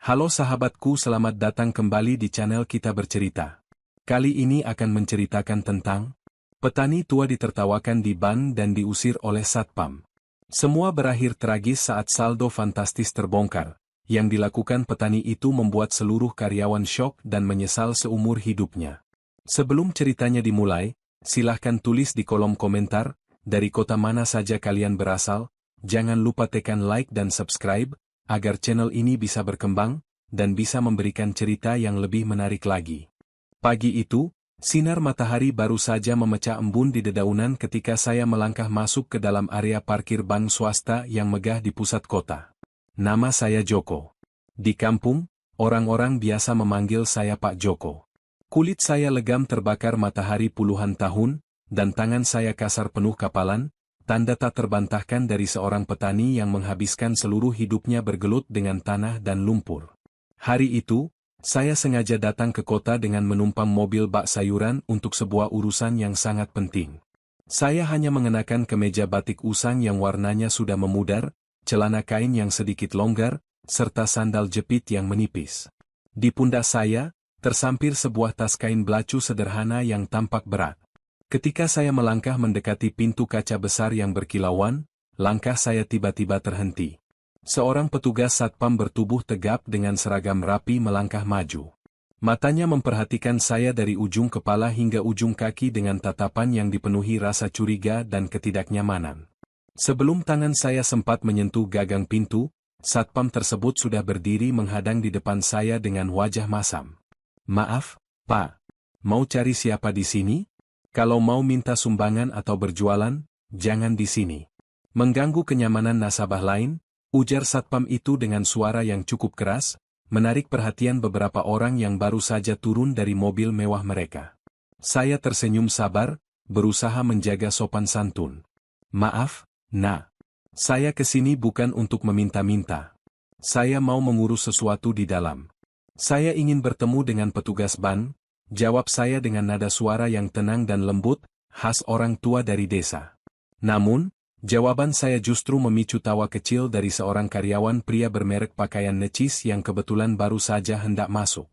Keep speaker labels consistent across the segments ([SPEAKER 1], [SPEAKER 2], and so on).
[SPEAKER 1] Halo sahabatku, selamat datang kembali di channel Kita Bercerita. Kali ini akan menceritakan tentang petani tua ditertawakan di ban dan diusir oleh Satpam. Semua berakhir tragis saat saldo fantastis terbongkar. Yang dilakukan petani itu membuat seluruh karyawan syok dan menyesal seumur hidupnya. Sebelum ceritanya dimulai, silahkan tulis di kolom komentar, dari kota mana saja kalian berasal. Jangan lupa tekan like dan subscribe, agar channel ini bisa berkembang, dan bisa memberikan cerita yang lebih menarik lagi. Pagi itu, sinar matahari baru saja memecah embun di dedaunan ketika saya melangkah masuk ke dalam area parkir bank swasta yang megah di pusat kota. Nama saya Joko. Di kampung, orang-orang biasa memanggil saya Pak Joko. Kulit saya legam terbakar matahari puluhan tahun, dan tangan saya kasar penuh kapalan, tanda tak terbantahkan dari seorang petani yang menghabiskan seluruh hidupnya bergelut dengan tanah dan lumpur. Hari itu, saya sengaja datang ke kota dengan menumpang mobil bak sayuran untuk sebuah urusan yang sangat penting. Saya hanya mengenakan kemeja batik usang yang warnanya sudah memudar, celana kain yang sedikit longgar, serta sandal jepit yang menipis. Di pundak saya, tersampir sebuah tas kain belacu sederhana yang tampak berat. Ketika saya melangkah mendekati pintu kaca besar yang berkilauan, langkah saya tiba-tiba terhenti. Seorang petugas satpam bertubuh tegap dengan seragam rapi melangkah maju. Matanya memperhatikan saya dari ujung kepala hingga ujung kaki dengan tatapan yang dipenuhi rasa curiga dan ketidaknyamanan. Sebelum tangan saya sempat menyentuh gagang pintu, satpam tersebut sudah berdiri menghadang di depan saya dengan wajah masam. "Maaf, Pak. Mau cari siapa di sini? Kalau mau minta sumbangan atau berjualan, jangan di sini." Mengganggu kenyamanan nasabah lain, ujar satpam itu dengan suara yang cukup keras, menarik perhatian beberapa orang yang baru saja turun dari mobil mewah mereka. Saya tersenyum sabar, berusaha menjaga sopan santun. "Maaf, Nak. Saya kesini bukan untuk meminta-minta. Saya mau mengurus sesuatu di dalam." "Saya ingin bertemu dengan petugas ban," jawab saya dengan nada suara yang tenang dan lembut, khas orang tua dari desa. Namun, jawaban saya justru memicu tawa kecil dari seorang karyawan pria bermerek pakaian necis yang kebetulan baru saja hendak masuk.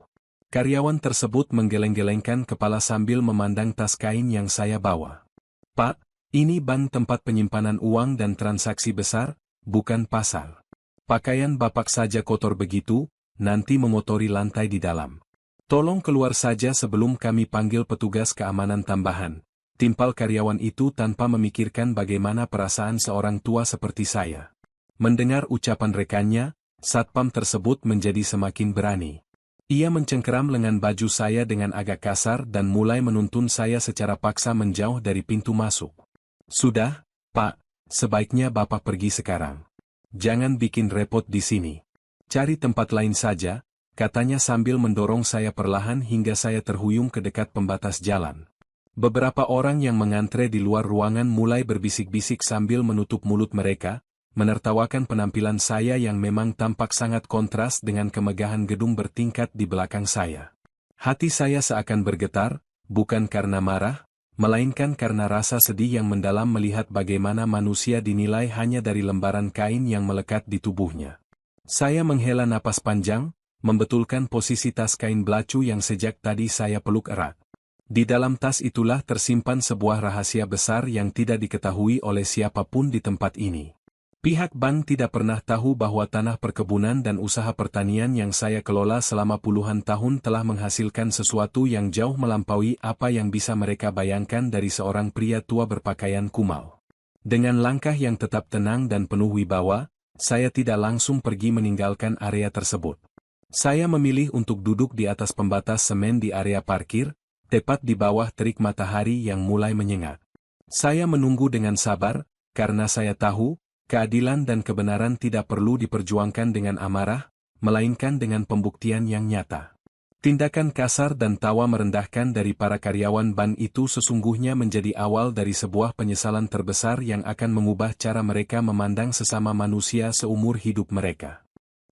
[SPEAKER 1] Karyawan tersebut menggeleng-gelengkan kepala sambil memandang tas kain yang saya bawa. "Pak, ini bank tempat penyimpanan uang dan transaksi besar, bukan pasar. Pakaian Bapak saja kotor begitu, nanti mengotori lantai di dalam. Tolong keluar saja sebelum kami panggil petugas keamanan tambahan," timpal karyawan itu tanpa memikirkan bagaimana perasaan seorang tua seperti saya. Mendengar ucapan rekannya, satpam tersebut menjadi semakin berani. Ia mencengkeram lengan baju saya dengan agak kasar dan mulai menuntun saya secara paksa menjauh dari pintu masuk. "Sudah, Pak, sebaiknya Bapak pergi sekarang. Jangan bikin repot di sini. Cari tempat lain saja," katanya sambil mendorong saya perlahan hingga saya terhuyung ke dekat pembatas jalan. Beberapa orang yang mengantre di luar ruangan mulai berbisik-bisik sambil menutup mulut mereka, menertawakan penampilan saya yang memang tampak sangat kontras dengan kemegahan gedung bertingkat di belakang saya. Hati saya seakan bergetar, bukan karena marah, melainkan karena rasa sedih yang mendalam melihat bagaimana manusia dinilai hanya dari lembaran kain yang melekat di tubuhnya. Saya menghela napas panjang, membetulkan posisi tas kain belacu yang sejak tadi saya peluk erat. Di dalam tas itulah tersimpan sebuah rahasia besar yang tidak diketahui oleh siapapun di tempat ini. Pihak bank tidak pernah tahu bahwa tanah perkebunan dan usaha pertanian yang saya kelola selama puluhan tahun telah menghasilkan sesuatu yang jauh melampaui apa yang bisa mereka bayangkan dari seorang pria tua berpakaian kumal. Dengan langkah yang tetap tenang dan penuh wibawa, saya tidak langsung pergi meninggalkan area tersebut. Saya memilih untuk duduk di atas pembatas semen di area parkir, tepat di bawah terik matahari yang mulai menyengat. Saya menunggu dengan sabar, karena saya tahu, keadilan dan kebenaran tidak perlu diperjuangkan dengan amarah, melainkan dengan pembuktian yang nyata. Tindakan kasar dan tawa merendahkan dari para karyawan ban itu sesungguhnya menjadi awal dari sebuah penyesalan terbesar yang akan mengubah cara mereka memandang sesama manusia seumur hidup mereka.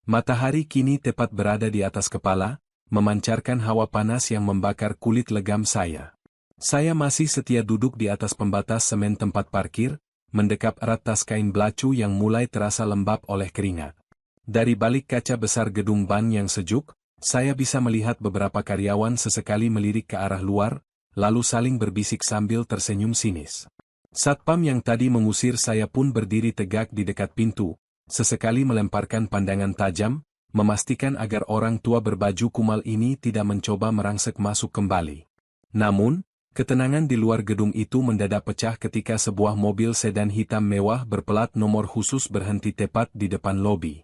[SPEAKER 1] Matahari kini tepat berada di atas kepala, memancarkan hawa panas yang membakar kulit legam saya. Saya masih setia duduk di atas pembatas semen tempat parkir, mendekap erat tas kain belacu yang mulai terasa lembab oleh keringat. Dari balik kaca besar gedung ban yang sejuk, saya bisa melihat beberapa karyawan sesekali melirik ke arah luar, lalu saling berbisik sambil tersenyum sinis. Satpam yang tadi mengusir saya pun berdiri tegak di dekat pintu, sesekali melemparkan pandangan tajam, memastikan agar orang tua berbaju kumal ini tidak mencoba merangsek masuk kembali. Namun, ketenangan di luar gedung itu mendadak pecah ketika sebuah mobil sedan hitam mewah berplat nomor khusus berhenti tepat di depan lobi.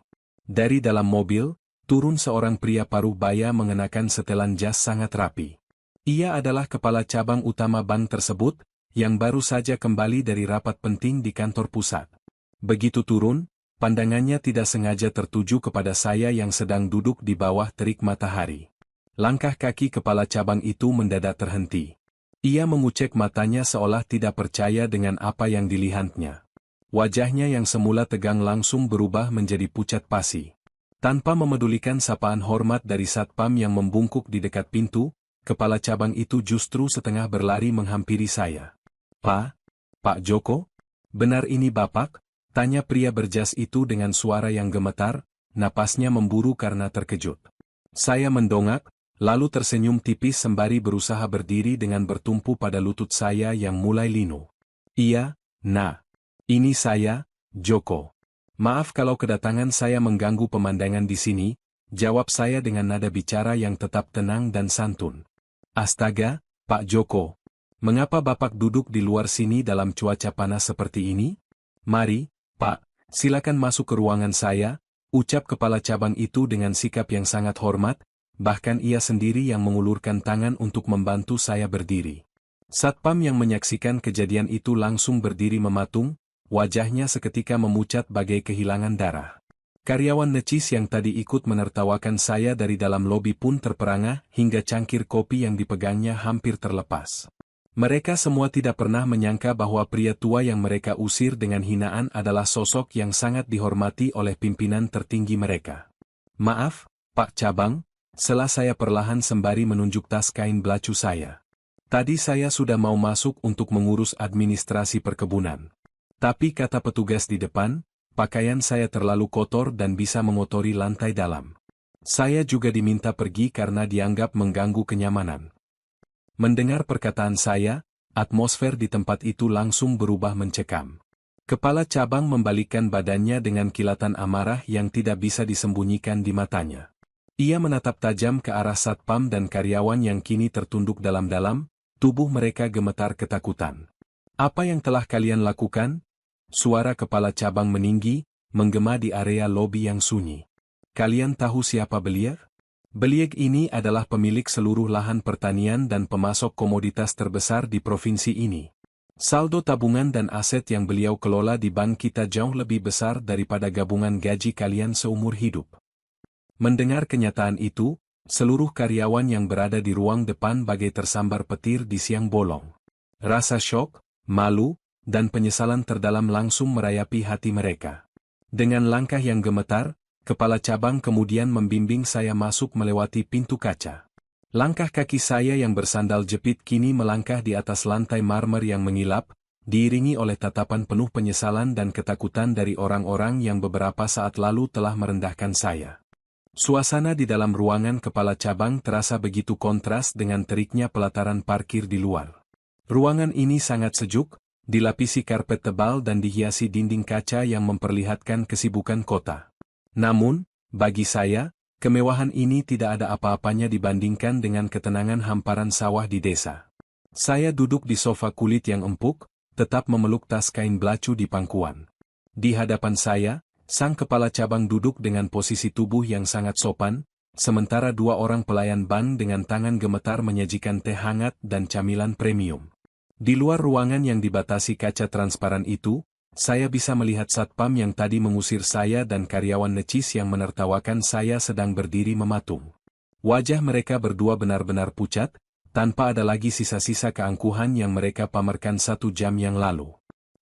[SPEAKER 1] Dari dalam mobil, turun seorang pria paruh baya mengenakan setelan jas sangat rapi. Ia adalah kepala cabang utama bank tersebut, yang baru saja kembali dari rapat penting di kantor pusat. Begitu turun, pandangannya tidak sengaja tertuju kepada saya yang sedang duduk di bawah terik matahari. Langkah kaki kepala cabang itu mendadak terhenti. Ia mengucek matanya seolah tidak percaya dengan apa yang dilihatnya. Wajahnya yang semula tegang langsung berubah menjadi pucat pasi. Tanpa memedulikan sapaan hormat dari satpam yang membungkuk di dekat pintu, kepala cabang itu justru setengah berlari menghampiri saya. Pak Joko? Benar ini Bapak?" tanya pria berjas itu dengan suara yang gemetar, napasnya memburu karena terkejut. Saya mendongak, lalu tersenyum tipis sembari berusaha berdiri dengan bertumpu pada lutut saya yang mulai linu. "Iya, Nah. Ini saya, Joko. Maaf kalau kedatangan saya mengganggu pemandangan di sini," jawab saya dengan nada bicara yang tetap tenang dan santun. "Astaga, Pak Joko. Mengapa Bapak duduk di luar sini dalam cuaca panas seperti ini? Mari, Pak, silakan masuk ke ruangan saya," ucap kepala cabang itu dengan sikap yang sangat hormat, bahkan ia sendiri yang mengulurkan tangan untuk membantu saya berdiri. Satpam yang menyaksikan kejadian itu langsung berdiri mematung, wajahnya seketika memucat bagai kehilangan darah. Karyawan necis yang tadi ikut menertawakan saya dari dalam lobi pun terperangah hingga cangkir kopi yang dipegangnya hampir terlepas. Mereka semua tidak pernah menyangka bahwa pria tua yang mereka usir dengan hinaan adalah sosok yang sangat dihormati oleh pimpinan tertinggi mereka. "Maaf, Pak Cabang," sela saya perlahan sembari menunjuk tas kain belacu saya. "Tadi saya sudah mau masuk untuk mengurus administrasi perkebunan. Tapi kata petugas di depan, pakaian saya terlalu kotor dan bisa mengotori lantai dalam. Saya juga diminta pergi karena dianggap mengganggu kenyamanan." Mendengar perkataan saya, atmosfer di tempat itu langsung berubah mencekam. Kepala cabang membalikkan badannya dengan kilatan amarah yang tidak bisa disembunyikan di matanya. Ia menatap tajam ke arah satpam dan karyawan yang kini tertunduk dalam-dalam, tubuh mereka gemetar ketakutan. "Apa yang telah kalian lakukan?" Suara kepala cabang meninggi, menggema di area lobi yang sunyi. "Kalian tahu siapa beliau? Beliau ini adalah pemilik seluruh lahan pertanian dan pemasok komoditas terbesar di provinsi ini. Saldo tabungan dan aset yang beliau kelola di bank kita jauh lebih besar daripada gabungan gaji kalian seumur hidup." Mendengar kenyataan itu, seluruh karyawan yang berada di ruang depan bagai tersambar petir di siang bolong. Rasa syok, malu, dan penyesalan terdalam langsung merayapi hati mereka. Dengan langkah yang gemetar, kepala cabang kemudian membimbing saya masuk melewati pintu kaca. Langkah kaki saya yang bersandal jepit kini melangkah di atas lantai marmer yang mengilap, diiringi oleh tatapan penuh penyesalan dan ketakutan dari orang-orang yang beberapa saat lalu telah merendahkan saya. Suasana di dalam ruangan kepala cabang terasa begitu kontras dengan teriknya pelataran parkir di luar. Ruangan ini sangat sejuk, dilapisi karpet tebal dan dihiasi dinding kaca yang memperlihatkan kesibukan kota. Namun, bagi saya, kemewahan ini tidak ada apa-apanya dibandingkan dengan ketenangan hamparan sawah di desa. Saya duduk di sofa kulit yang empuk, tetap memeluk tas kain belacu di pangkuan. Di hadapan saya, sang kepala cabang duduk dengan posisi tubuh yang sangat sopan, sementara dua orang pelayan bank dengan tangan gemetar menyajikan teh hangat dan camilan premium. Di luar ruangan yang dibatasi kaca transparan itu, saya bisa melihat satpam yang tadi mengusir saya dan karyawan necis yang menertawakan saya sedang berdiri mematung. Wajah mereka berdua benar-benar pucat, tanpa ada lagi sisa-sisa keangkuhan yang mereka pamerkan 1 jam yang lalu.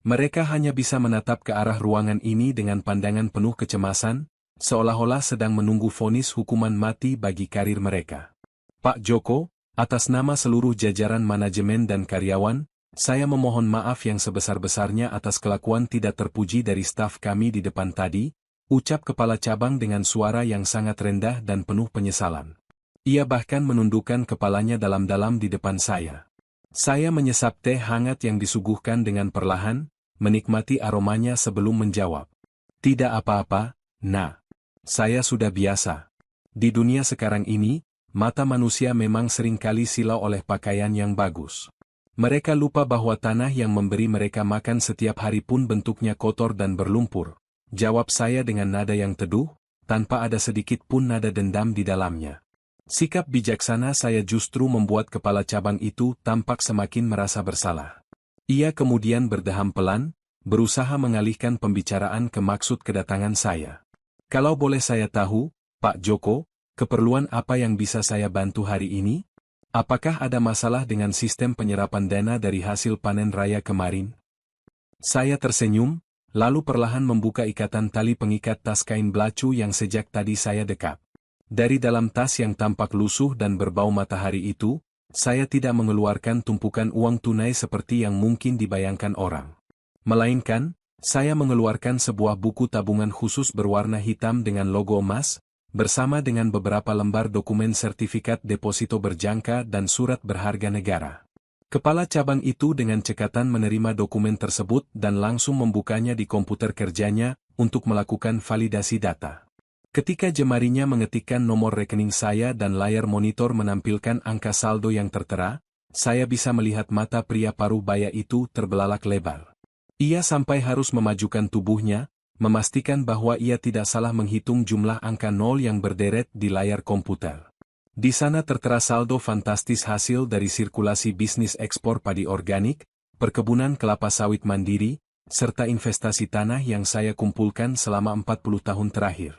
[SPEAKER 1] Mereka hanya bisa menatap ke arah ruangan ini dengan pandangan penuh kecemasan, seolah-olah sedang menunggu vonis hukuman mati bagi karir mereka. "Pak Joko, atas nama seluruh jajaran manajemen dan karyawan, saya memohon maaf yang sebesar-besarnya atas kelakuan tidak terpuji dari staf kami di depan tadi," ucap kepala cabang dengan suara yang sangat rendah dan penuh penyesalan. Ia bahkan menundukkan kepalanya dalam-dalam di depan saya. Saya menyesap teh hangat yang disuguhkan dengan perlahan, menikmati aromanya sebelum menjawab. Tidak apa-apa, Nak. Saya sudah biasa. Di dunia sekarang ini, mata manusia memang seringkali silau oleh pakaian yang bagus. Mereka lupa bahwa tanah yang memberi mereka makan setiap hari pun bentuknya kotor dan berlumpur. Jawab saya dengan nada yang teduh, tanpa ada sedikit pun nada dendam di dalamnya. Sikap bijaksana saya justru membuat kepala cabang itu tampak semakin merasa bersalah. Ia kemudian berdeham pelan, berusaha mengalihkan pembicaraan ke maksud kedatangan saya. Kalau boleh saya tahu, Pak Joko, keperluan apa yang bisa saya bantu hari ini? Apakah ada masalah dengan sistem penyerapan dana dari hasil panen raya kemarin? Saya tersenyum, lalu perlahan membuka ikatan tali pengikat tas kain belacu yang sejak tadi saya dekap. Dari dalam tas yang tampak lusuh dan berbau matahari itu, saya tidak mengeluarkan tumpukan uang tunai seperti yang mungkin dibayangkan orang. Melainkan, saya mengeluarkan sebuah buku tabungan khusus berwarna hitam dengan logo emas, bersama dengan beberapa lembar dokumen sertifikat deposito berjangka dan surat berharga negara. Kepala cabang itu dengan cekatan menerima dokumen tersebut dan langsung membukanya di komputer kerjanya untuk melakukan validasi data. Ketika jemarinya mengetikkan nomor rekening saya dan layar monitor menampilkan angka saldo yang tertera, saya bisa melihat mata pria paruh baya itu terbelalak lebar. Ia sampai harus memajukan tubuhnya, memastikan bahwa ia tidak salah menghitung jumlah angka nol yang berderet di layar komputer. Di sana tertera saldo fantastis hasil dari sirkulasi bisnis ekspor padi organik, perkebunan kelapa sawit mandiri, serta investasi tanah yang saya kumpulkan selama 40 tahun terakhir.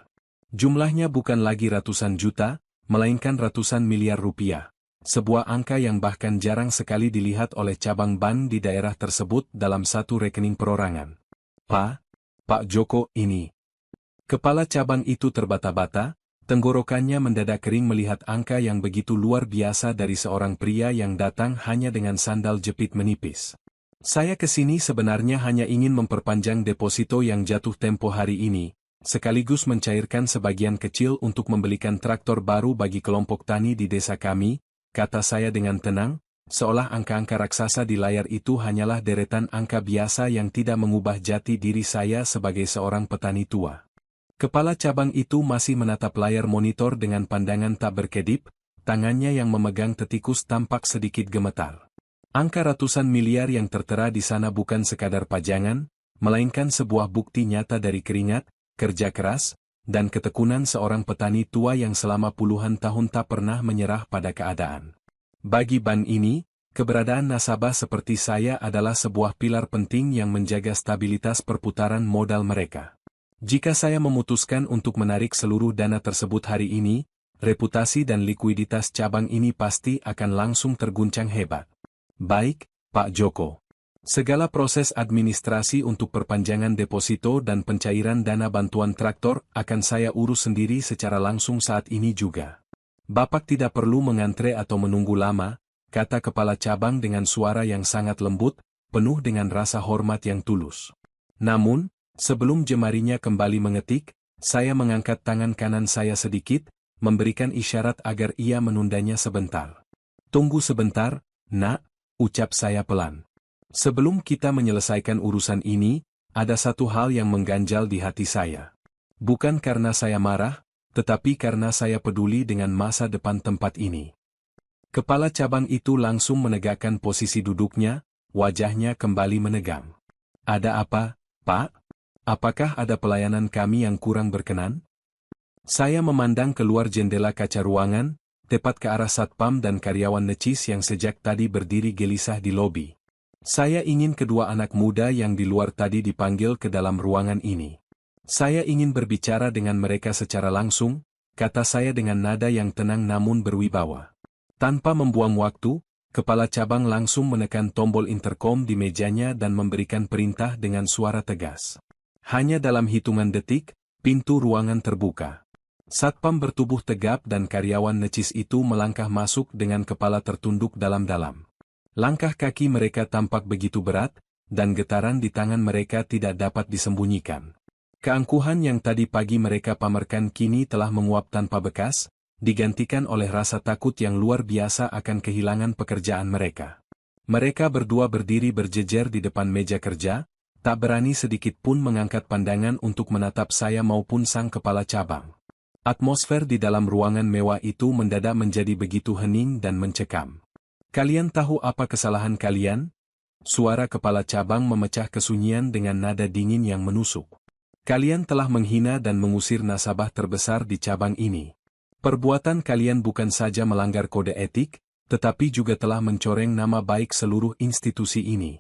[SPEAKER 1] Jumlahnya bukan lagi ratusan juta, melainkan ratusan miliar rupiah. Sebuah angka yang bahkan jarang sekali dilihat oleh cabang bank di daerah tersebut dalam satu rekening perorangan. Pak Joko, ini. Kepala cabang itu terbata-bata, tenggorokannya mendadak kering melihat angka yang begitu luar biasa dari seorang pria yang datang hanya dengan sandal jepit menipis. Saya kesini sebenarnya hanya ingin memperpanjang deposito yang jatuh tempo hari ini, sekaligus mencairkan sebagian kecil untuk membelikan traktor baru bagi kelompok tani di desa kami, kata saya dengan tenang, seolah angka-angka raksasa di layar itu hanyalah deretan angka biasa yang tidak mengubah jati diri saya sebagai seorang petani tua. Kepala cabang itu masih menatap layar monitor dengan pandangan tak berkedip, tangannya yang memegang tetikus tampak sedikit gemetar. Angka ratusan miliar yang tertera di sana bukan sekadar pajangan, melainkan sebuah bukti nyata dari keringat, kerja keras, dan ketekunan seorang petani tua yang selama puluhan tahun tak pernah menyerah pada keadaan. Bagi bank ini, keberadaan nasabah seperti saya adalah sebuah pilar penting yang menjaga stabilitas perputaran modal mereka. Jika saya memutuskan untuk menarik seluruh dana tersebut hari ini, reputasi dan likuiditas cabang ini pasti akan langsung terguncang hebat. Baik, Pak Joko. Segala proses administrasi untuk perpanjangan deposito dan pencairan dana bantuan traktor akan saya urus sendiri secara langsung saat ini juga. Bapak tidak perlu mengantre atau menunggu lama, kata kepala cabang dengan suara yang sangat lembut, penuh dengan rasa hormat yang tulus. Namun, sebelum jemarinya kembali mengetik, saya mengangkat tangan kanan saya sedikit, memberikan isyarat agar ia menundanya sebentar. Tunggu sebentar, Nak, ucap saya pelan. Sebelum kita menyelesaikan urusan ini, ada satu hal yang mengganjal di hati saya. Bukan karena saya marah, tetapi karena saya peduli dengan masa depan tempat ini. Kepala cabang itu langsung menegakkan posisi duduknya, wajahnya kembali menegang. Ada apa, Pak? Apakah ada pelayanan kami yang kurang berkenan? Saya memandang keluar jendela kaca ruangan, tepat ke arah satpam dan karyawan necis yang sejak tadi berdiri gelisah di lobi. Saya ingin kedua anak muda yang di luar tadi dipanggil ke dalam ruangan ini. Saya ingin berbicara dengan mereka secara langsung, kata saya dengan nada yang tenang namun berwibawa. Tanpa membuang waktu, kepala cabang langsung menekan tombol interkom di mejanya dan memberikan perintah dengan suara tegas. Hanya dalam hitungan detik, pintu ruangan terbuka. Satpam bertubuh tegap dan karyawan necis itu melangkah masuk dengan kepala tertunduk dalam-dalam. Langkah kaki mereka tampak begitu berat, dan getaran di tangan mereka tidak dapat disembunyikan. Keangkuhan yang tadi pagi mereka pamerkan kini telah menguap tanpa bekas, digantikan oleh rasa takut yang luar biasa akan kehilangan pekerjaan mereka. Mereka berdua berdiri berjejer di depan meja kerja, tak berani sedikit pun mengangkat pandangan untuk menatap saya maupun sang kepala cabang. Atmosfer di dalam ruangan mewah itu mendadak menjadi begitu hening dan mencekam. "Kalian tahu apa kesalahan kalian?" Suara kepala cabang memecah kesunyian dengan nada dingin yang menusuk. "Kalian telah menghina dan mengusir nasabah terbesar di cabang ini. Perbuatan kalian bukan saja melanggar kode etik, tetapi juga telah mencoreng nama baik seluruh institusi ini."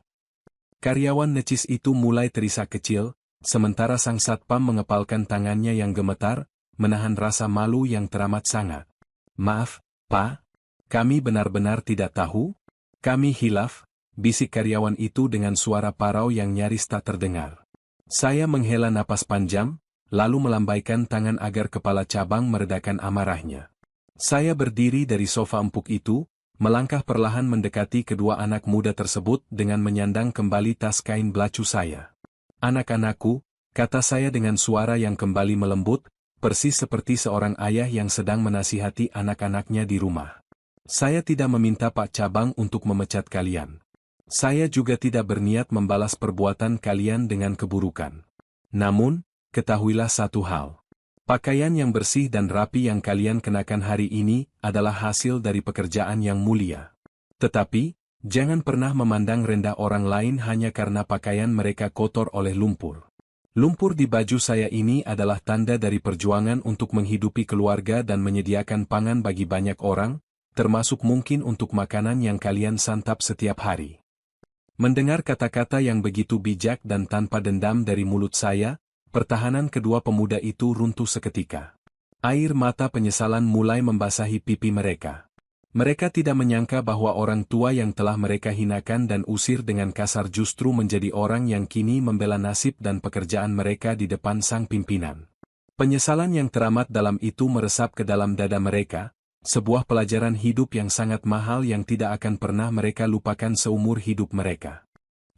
[SPEAKER 1] Karyawan necis itu mulai terisak kecil, sementara sang satpam mengepalkan tangannya yang gemetar, menahan rasa malu yang teramat sangat. "Maaf, Pak. Kami benar-benar tidak tahu. Kami hilaf," bisik karyawan itu dengan suara parau yang nyaris tak terdengar. Saya menghela napas panjang, lalu melambaikan tangan agar kepala cabang meredakan amarahnya. Saya berdiri dari sofa empuk itu, melangkah perlahan mendekati kedua anak muda tersebut dengan menyandang kembali tas kain belacu saya. "Anak-anakku," kata saya dengan suara yang kembali melembut, persis seperti seorang ayah yang sedang menasihati anak-anaknya di rumah. "Saya tidak meminta Pak Cabang untuk memecat kalian. Saya juga tidak berniat membalas perbuatan kalian dengan keburukan. Namun, ketahuilah satu hal. Pakaian yang bersih dan rapi yang kalian kenakan hari ini adalah hasil dari pekerjaan yang mulia. Tetapi, jangan pernah memandang rendah orang lain hanya karena pakaian mereka kotor oleh lumpur. Lumpur di baju saya ini adalah tanda dari perjuangan untuk menghidupi keluarga dan menyediakan pangan bagi banyak orang, termasuk mungkin untuk makanan yang kalian santap setiap hari." Mendengar kata-kata yang begitu bijak dan tanpa dendam dari mulut saya, pertahanan kedua pemuda itu runtuh seketika. Air mata penyesalan mulai membasahi pipi mereka. Mereka tidak menyangka bahwa orang tua yang telah mereka hinakan dan usir dengan kasar justru menjadi orang yang kini membela nasib dan pekerjaan mereka di depan sang pimpinan. Penyesalan yang teramat dalam itu meresap ke dalam dada mereka, sebuah pelajaran hidup yang sangat mahal yang tidak akan pernah mereka lupakan seumur hidup mereka.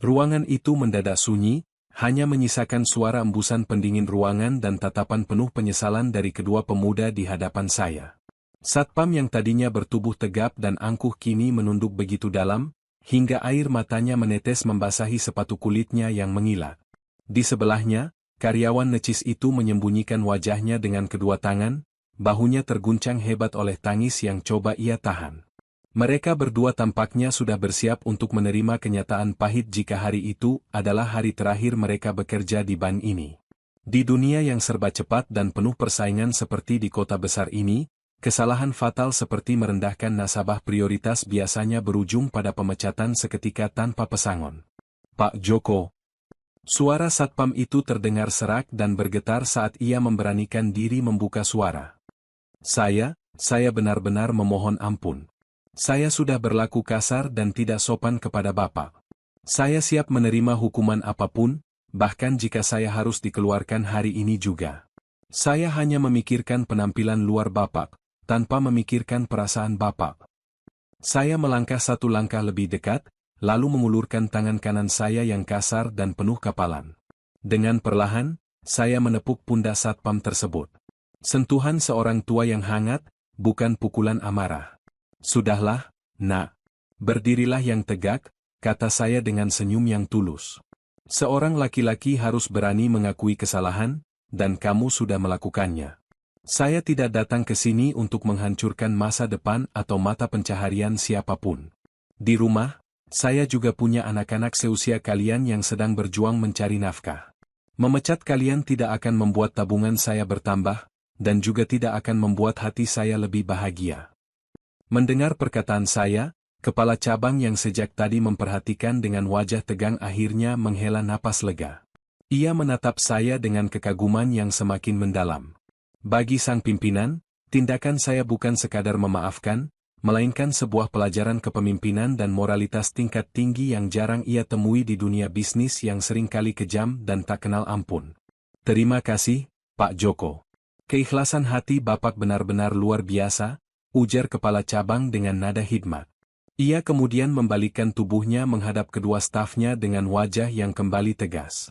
[SPEAKER 1] Ruangan itu mendadak sunyi, hanya menyisakan suara embusan pendingin ruangan dan tatapan penuh penyesalan dari kedua pemuda di hadapan saya. Satpam yang tadinya bertubuh tegap dan angkuh kini menunduk begitu dalam, hingga air matanya menetes membasahi sepatu kulitnya yang mengilat. Di sebelahnya, karyawan necis itu menyembunyikan wajahnya dengan kedua tangan, bahunya terguncang hebat oleh tangis yang coba ia tahan. Mereka berdua tampaknya sudah bersiap untuk menerima kenyataan pahit jika hari itu adalah hari terakhir mereka bekerja di bank ini. Di dunia yang serba cepat dan penuh persaingan seperti di kota besar ini, kesalahan fatal seperti merendahkan nasabah prioritas biasanya berujung pada pemecatan seketika tanpa pesangon. "Pak Joko." Suara satpam itu terdengar serak dan bergetar saat ia memberanikan diri membuka suara. Saya benar-benar memohon ampun. Saya sudah berlaku kasar dan tidak sopan kepada Bapak. Saya siap menerima hukuman apapun, bahkan jika saya harus dikeluarkan hari ini juga. Saya hanya memikirkan penampilan luar Bapak, tanpa memikirkan perasaan Bapak. Saya melangkah satu langkah lebih dekat, lalu mengulurkan tangan kanan saya yang kasar dan penuh kapalan. Dengan perlahan, saya menepuk pundak satpam tersebut. Sentuhan seorang tua yang hangat, bukan pukulan amarah. "Sudahlah, Nak. Berdirilah yang tegak," kata saya dengan senyum yang tulus. "Seorang laki-laki harus berani mengakui kesalahan, dan kamu sudah melakukannya. Saya tidak datang ke sini untuk menghancurkan masa depan atau mata pencaharian siapapun. Di rumah, saya juga punya anak-anak seusia kalian yang sedang berjuang mencari nafkah. Memecat kalian tidak akan membuat tabungan saya bertambah, dan juga tidak akan membuat hati saya lebih bahagia." Mendengar perkataan saya, kepala cabang yang sejak tadi memperhatikan dengan wajah tegang akhirnya menghela napas lega. Ia menatap saya dengan kekaguman yang semakin mendalam. Bagi sang pimpinan, tindakan saya bukan sekadar memaafkan, melainkan sebuah pelajaran kepemimpinan dan moralitas tingkat tinggi yang jarang ia temui di dunia bisnis yang seringkali kejam dan tak kenal ampun. "Terima kasih, Pak Joko. Keikhlasan hati Bapak benar-benar luar biasa," ujar kepala cabang dengan nada hikmat. Ia kemudian membalikkan tubuhnya menghadap kedua stafnya dengan wajah yang kembali tegas.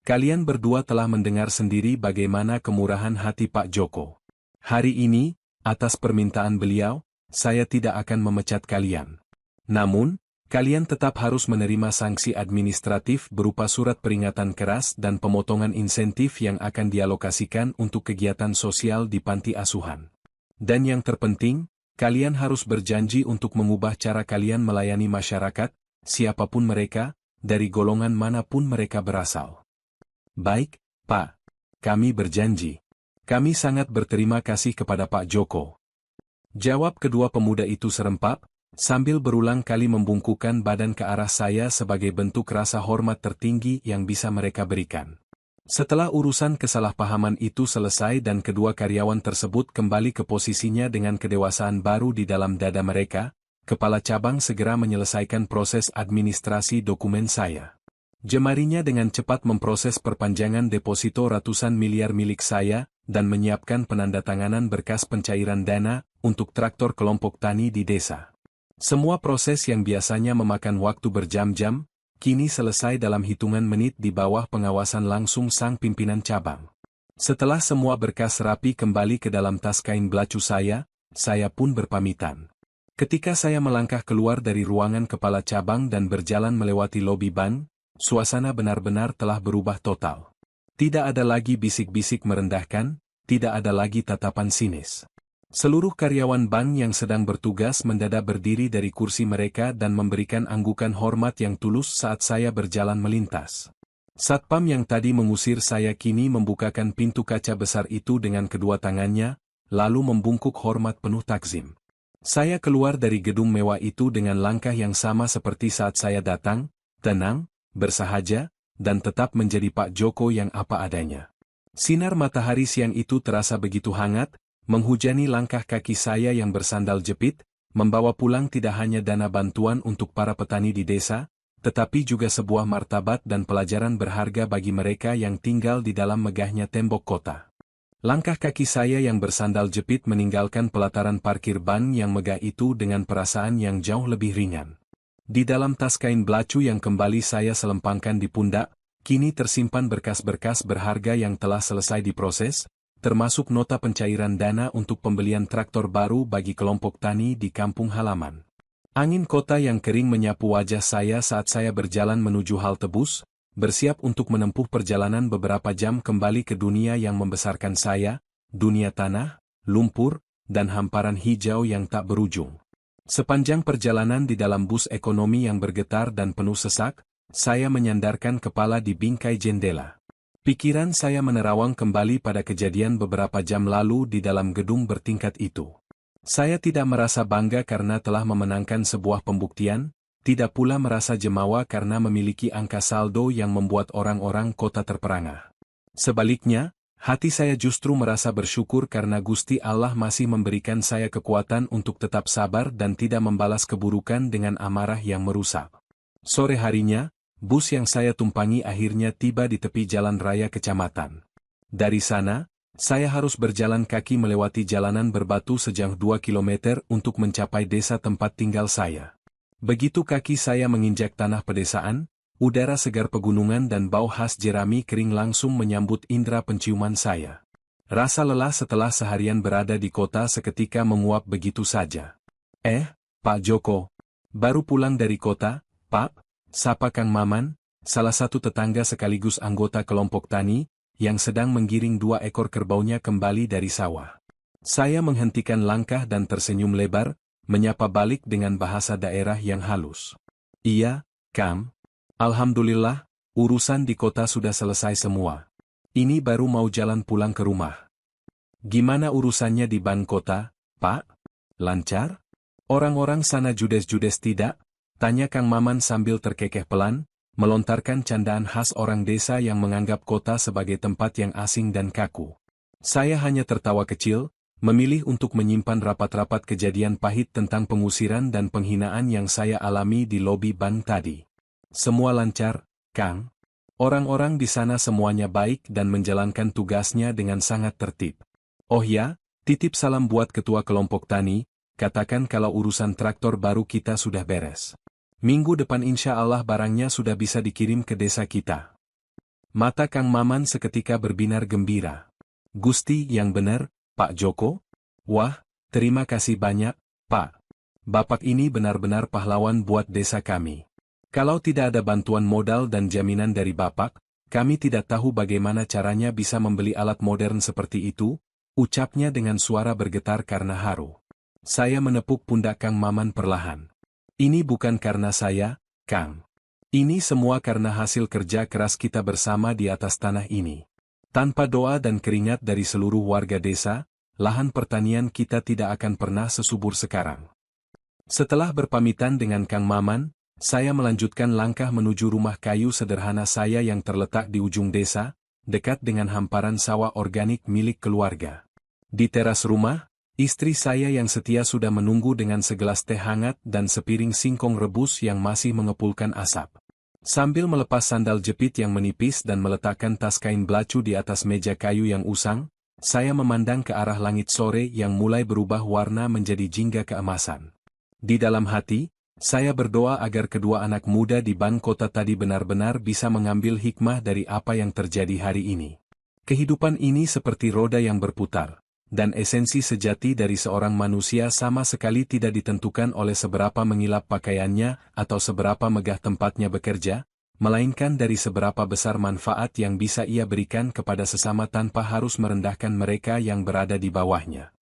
[SPEAKER 1] Kalian berdua telah mendengar sendiri bagaimana kemurahan hati Pak Joko. Hari ini, atas permintaan beliau, saya tidak akan memecat kalian. Namun, kalian tetap harus menerima sanksi administratif berupa surat peringatan keras dan pemotongan insentif yang akan dialokasikan untuk kegiatan sosial di panti asuhan. Dan yang terpenting, kalian harus berjanji untuk mengubah cara kalian melayani masyarakat, siapapun mereka, dari golongan manapun mereka berasal. Baik, Pak. Kami berjanji. Kami sangat berterima kasih kepada Pak Joko. Jawab kedua pemuda itu serempak, sambil berulang kali membungkukkan badan ke arah saya sebagai bentuk rasa hormat tertinggi yang bisa mereka berikan. Setelah urusan kesalahpahaman itu selesai dan kedua karyawan tersebut kembali ke posisinya dengan kedewasaan baru di dalam dada mereka, kepala cabang segera menyelesaikan proses administrasi dokumen saya. Jemarinya dengan cepat memproses perpanjangan deposito ratusan miliar milik saya, dan menyiapkan penandatanganan berkas pencairan dana untuk traktor kelompok tani di desa. Semua proses yang biasanya memakan waktu berjam-jam, kini selesai dalam hitungan menit di bawah pengawasan langsung sang pimpinan cabang. Setelah semua berkas rapi kembali ke dalam tas kain belacu saya pun berpamitan. Ketika saya melangkah keluar dari ruangan kepala cabang dan berjalan melewati lobi ban, suasana benar-benar telah berubah total. Tidak ada lagi bisik-bisik merendahkan, tidak ada lagi tatapan sinis. Seluruh karyawan bank yang sedang bertugas mendadak berdiri dari kursi mereka dan memberikan anggukan hormat yang tulus saat saya berjalan melintas. Satpam yang tadi mengusir saya kini membukakan pintu kaca besar itu dengan kedua tangannya, lalu membungkuk hormat penuh takzim. Saya keluar dari gedung mewah itu dengan langkah yang sama seperti saat saya datang, tenang, bersahaja, dan tetap menjadi Pak Joko yang apa adanya. Sinar matahari siang itu terasa begitu hangat, menghujani langkah kaki saya yang bersandal jepit, membawa pulang tidak hanya dana bantuan untuk para petani di desa, tetapi juga sebuah martabat dan pelajaran berharga bagi mereka yang tinggal di dalam megahnya tembok kota. Langkah kaki saya yang bersandal jepit meninggalkan pelataran parkir ban yang megah itu dengan perasaan yang jauh lebih ringan. Di dalam tas kain belacu yang kembali saya selempangkan di pundak, kini tersimpan berkas-berkas berharga yang telah selesai diproses, termasuk nota pencairan dana untuk pembelian traktor baru bagi kelompok tani di kampung halaman. Angin kota yang kering menyapu wajah saya saat saya berjalan menuju halte bus, bersiap untuk menempuh perjalanan beberapa jam kembali ke dunia yang membesarkan saya, dunia tanah, lumpur, dan hamparan hijau yang tak berujung. Sepanjang perjalanan di dalam bus ekonomi yang bergetar dan penuh sesak, saya menyandarkan kepala di bingkai jendela. Pikiran saya menerawang kembali pada kejadian beberapa jam lalu di dalam gedung bertingkat itu. Saya tidak merasa bangga karena telah memenangkan sebuah pembuktian, tidak pula merasa jemawa karena memiliki angka saldo yang membuat orang-orang kota terperangah. Sebaliknya, hati saya justru merasa bersyukur karena Gusti Allah masih memberikan saya kekuatan untuk tetap sabar dan tidak membalas keburukan dengan amarah yang merusak. Sore harinya, bus yang saya tumpangi akhirnya tiba di tepi jalan raya kecamatan. Dari sana, saya harus berjalan kaki melewati jalanan berbatu sejauh 2 km untuk mencapai desa tempat tinggal saya. Begitu kaki saya menginjak tanah pedesaan, udara segar pegunungan dan bau khas jerami kering langsung menyambut indera penciuman saya. Rasa lelah setelah seharian berada di kota seketika menguap begitu saja. Pak Joko, baru pulang dari kota, Pak? Sapa Kang Maman, salah satu tetangga sekaligus anggota kelompok tani, yang sedang menggiring 2 ekor kerbaunya kembali dari sawah. Saya menghentikan langkah dan tersenyum lebar, menyapa balik dengan bahasa daerah yang halus. Iya, Kang. Alhamdulillah, urusan di kota sudah selesai semua. Ini baru mau jalan pulang ke rumah. Gimana urusannya di ban kota, Pak? Lancar? Orang-orang sana judes-judes tidak? Tanya Kang Maman sambil terkekeh pelan, melontarkan candaan khas orang desa yang menganggap kota sebagai tempat yang asing dan kaku. Saya hanya tertawa kecil, memilih untuk menyimpan rapat-rapat kejadian pahit tentang pengusiran dan penghinaan yang saya alami di lobi bank tadi. Semua lancar, Kang. Orang-orang di sana semuanya baik dan menjalankan tugasnya dengan sangat tertib. Oh ya, titip salam buat ketua kelompok tani, katakan kalau urusan traktor baru kita sudah beres. Minggu depan insya Allah barangnya sudah bisa dikirim ke desa kita. Mata Kang Maman seketika berbinar gembira. "Gusti yang benar, Pak Joko? Wah, terima kasih banyak, Pak. Bapak ini benar-benar pahlawan buat desa kami. Kalau tidak ada bantuan modal dan jaminan dari Bapak, kami tidak tahu bagaimana caranya bisa membeli alat modern seperti itu," ucapnya dengan suara bergetar karena haru. Saya menepuk pundak Kang Maman perlahan. "Ini bukan karena saya, Kang. Ini semua karena hasil kerja keras kita bersama di atas tanah ini. Tanpa doa dan keringat dari seluruh warga desa, lahan pertanian kita tidak akan pernah sesubur sekarang." Setelah berpamitan dengan Kang Maman, saya melanjutkan langkah menuju rumah kayu sederhana saya yang terletak di ujung desa, dekat dengan hamparan sawah organik milik keluarga. Di teras rumah, istri saya yang setia sudah menunggu dengan segelas teh hangat dan sepiring singkong rebus yang masih mengepulkan asap. Sambil melepas sandal jepit yang menipis dan meletakkan tas kain belacu di atas meja kayu yang usang, saya memandang ke arah langit sore yang mulai berubah warna menjadi jingga keemasan. Di dalam hati, saya berdoa agar kedua anak muda di Ban Kota tadi benar-benar bisa mengambil hikmah dari apa yang terjadi hari ini. Kehidupan ini seperti roda yang berputar, dan esensi sejati dari seorang manusia sama sekali tidak ditentukan oleh seberapa mengilap pakaiannya atau seberapa megah tempatnya bekerja, melainkan dari seberapa besar manfaat yang bisa ia berikan kepada sesama tanpa harus merendahkan mereka yang berada di bawahnya.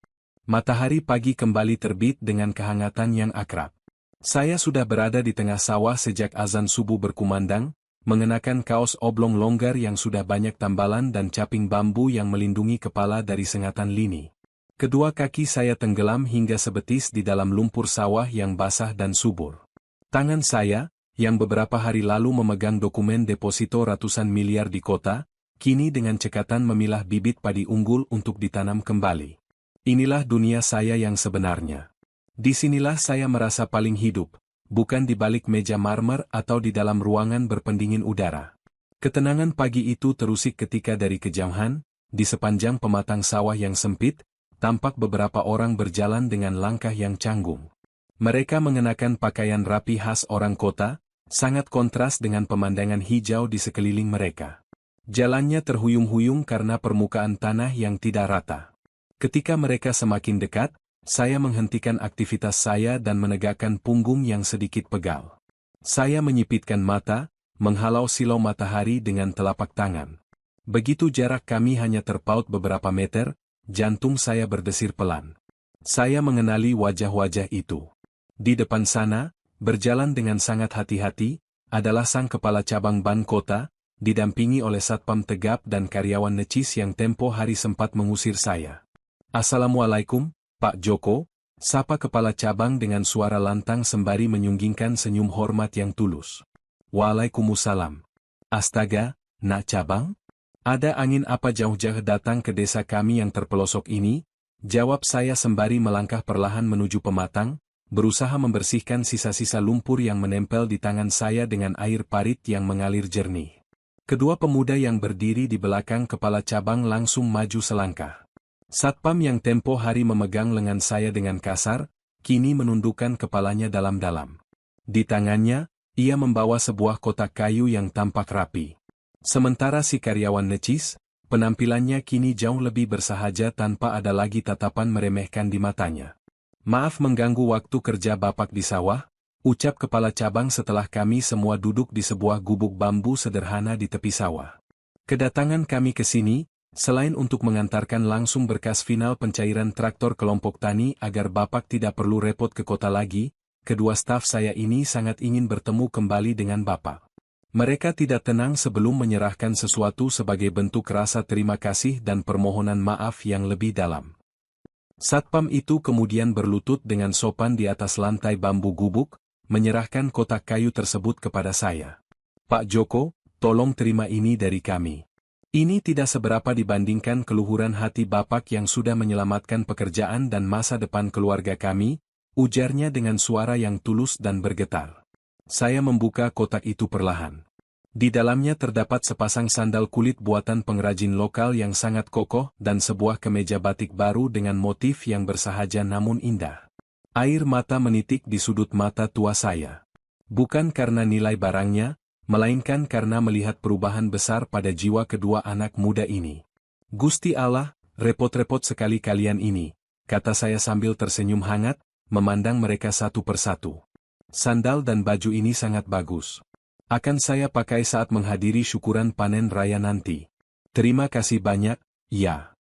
[SPEAKER 1] Matahari pagi kembali terbit dengan kehangatan yang akrab. Saya sudah berada di tengah sawah sejak azan subuh berkumandang, mengenakan kaos oblong longgar yang sudah banyak tambalan dan caping bambu yang melindungi kepala dari sengatan lini. Kedua kaki saya tenggelam hingga sebetis di dalam lumpur sawah yang basah dan subur. Tangan saya, yang beberapa hari lalu memegang dokumen deposito ratusan miliar di kota, kini dengan cekatan memilah bibit padi unggul untuk ditanam kembali. Inilah dunia saya yang sebenarnya. Disinilah saya merasa paling hidup, bukan di balik meja marmer atau di dalam ruangan berpendingin udara. Ketenangan pagi itu terusik ketika dari kejauhan, di sepanjang pematang sawah yang sempit, tampak beberapa orang berjalan dengan langkah yang canggung. Mereka mengenakan pakaian rapi khas orang kota, sangat kontras dengan pemandangan hijau di sekeliling mereka. Jalannya terhuyung-huyung karena permukaan tanah yang tidak rata. Ketika mereka semakin dekat, saya menghentikan aktivitas saya dan menegakkan punggung yang sedikit pegal. Saya menyipitkan mata, menghalau silau matahari dengan telapak tangan. Begitu jarak kami hanya terpaut beberapa meter, jantung saya berdesir pelan. Saya mengenali wajah-wajah itu. Di depan sana, berjalan dengan sangat hati-hati, adalah sang kepala cabang Ban Kota, didampingi oleh Satpam Tegap dan karyawan necis yang tempo hari sempat mengusir saya. "Assalamualaikum, Pak Joko," sapa kepala cabang dengan suara lantang sembari menyunggingkan senyum hormat yang tulus. "Waalaikumsalam. Astaga, nak cabang? Ada angin apa jauh-jauh datang ke desa kami yang terpelosok ini?" jawab saya sembari melangkah perlahan menuju pematang, berusaha membersihkan sisa-sisa lumpur yang menempel di tangan saya dengan air parit yang mengalir jernih. Kedua pemuda yang berdiri di belakang kepala cabang langsung maju selangkah. Satpam yang tempo hari memegang lengan saya dengan kasar, kini menundukkan kepalanya dalam-dalam. Di tangannya, ia membawa sebuah kotak kayu yang tampak rapi. Sementara si karyawan necis, penampilannya kini jauh lebih bersahaja tanpa ada lagi tatapan meremehkan di matanya. "Maaf mengganggu waktu kerja Bapak di sawah," ucap kepala cabang setelah kami semua duduk di sebuah gubuk bambu sederhana di tepi sawah. "Kedatangan kami ke sini, selain untuk mengantarkan langsung berkas final pencairan traktor kelompok tani agar Bapak tidak perlu repot ke kota lagi, kedua staf saya ini sangat ingin bertemu kembali dengan Bapak. Mereka tidak tenang sebelum menyerahkan sesuatu sebagai bentuk rasa terima kasih dan permohonan maaf yang lebih dalam." Satpam itu kemudian berlutut dengan sopan di atas lantai bambu gubuk, menyerahkan kotak kayu tersebut kepada saya. "Pak Joko, tolong terima ini dari kami. Ini tidak seberapa dibandingkan keluhuran hati Bapak yang sudah menyelamatkan pekerjaan dan masa depan keluarga kami," ujarnya dengan suara yang tulus dan bergetar. Saya membuka kotak itu perlahan. Di dalamnya terdapat sepasang sandal kulit buatan pengrajin lokal yang sangat kokoh dan sebuah kemeja batik baru dengan motif yang bersahaja namun indah. Air mata menitik di sudut mata tua saya. Bukan karena nilai barangnya, melainkan karena melihat perubahan besar pada jiwa kedua anak muda ini. Gusti Allah, repot-repot sekali kalian ini, kata saya sambil tersenyum hangat, memandang mereka satu persatu. Sandal dan baju ini sangat bagus. Akan saya pakai saat menghadiri syukuran panen raya nanti. Terima kasih banyak, ya.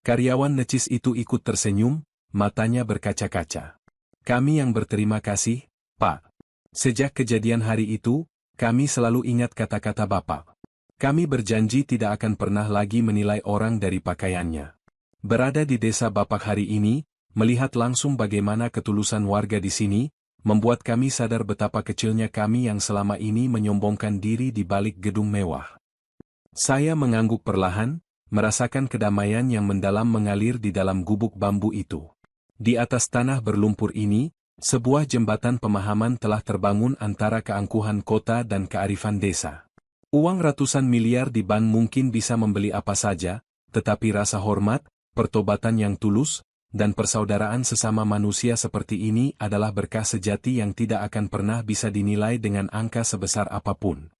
[SPEAKER 1] Karyawan necis itu ikut tersenyum, matanya berkaca-kaca. Kami yang berterima kasih, Pak. Sejak kejadian hari itu, kami selalu ingat kata-kata Bapak. Kami berjanji tidak akan pernah lagi menilai orang dari pakaiannya. Berada di desa Bapak hari ini, melihat langsung bagaimana ketulusan warga di sini, membuat kami sadar betapa kecilnya kami yang selama ini menyombongkan diri di balik gedung mewah. Saya mengangguk perlahan, merasakan kedamaian yang mendalam mengalir di dalam gubuk bambu itu. Di atas tanah berlumpur ini, sebuah jembatan pemahaman telah terbangun antara keangkuhan kota dan kearifan desa. Uang ratusan miliar di bank mungkin bisa membeli apa saja, tetapi rasa hormat, pertobatan yang tulus, dan persaudaraan sesama manusia seperti ini adalah berkah sejati yang tidak akan pernah bisa dinilai dengan angka sebesar apapun.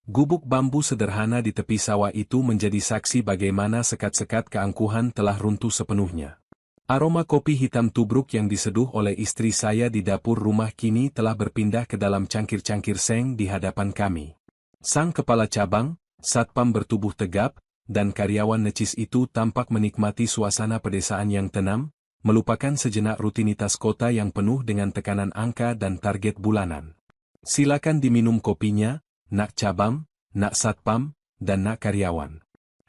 [SPEAKER 1] Gubuk bambu sederhana di tepi sawah itu menjadi saksi bagaimana sekat-sekat keangkuhan telah runtuh sepenuhnya. Aroma kopi hitam tubruk yang diseduh oleh istri saya di dapur rumah kini telah berpindah ke dalam cangkir-cangkir seng di hadapan kami. Sang kepala cabang, satpam bertubuh tegap, dan karyawan necis itu tampak menikmati suasana pedesaan yang tenang, melupakan sejenak rutinitas kota yang penuh dengan tekanan angka dan target bulanan. Silakan diminum kopinya, nak cabang, nak satpam, dan nak karyawan.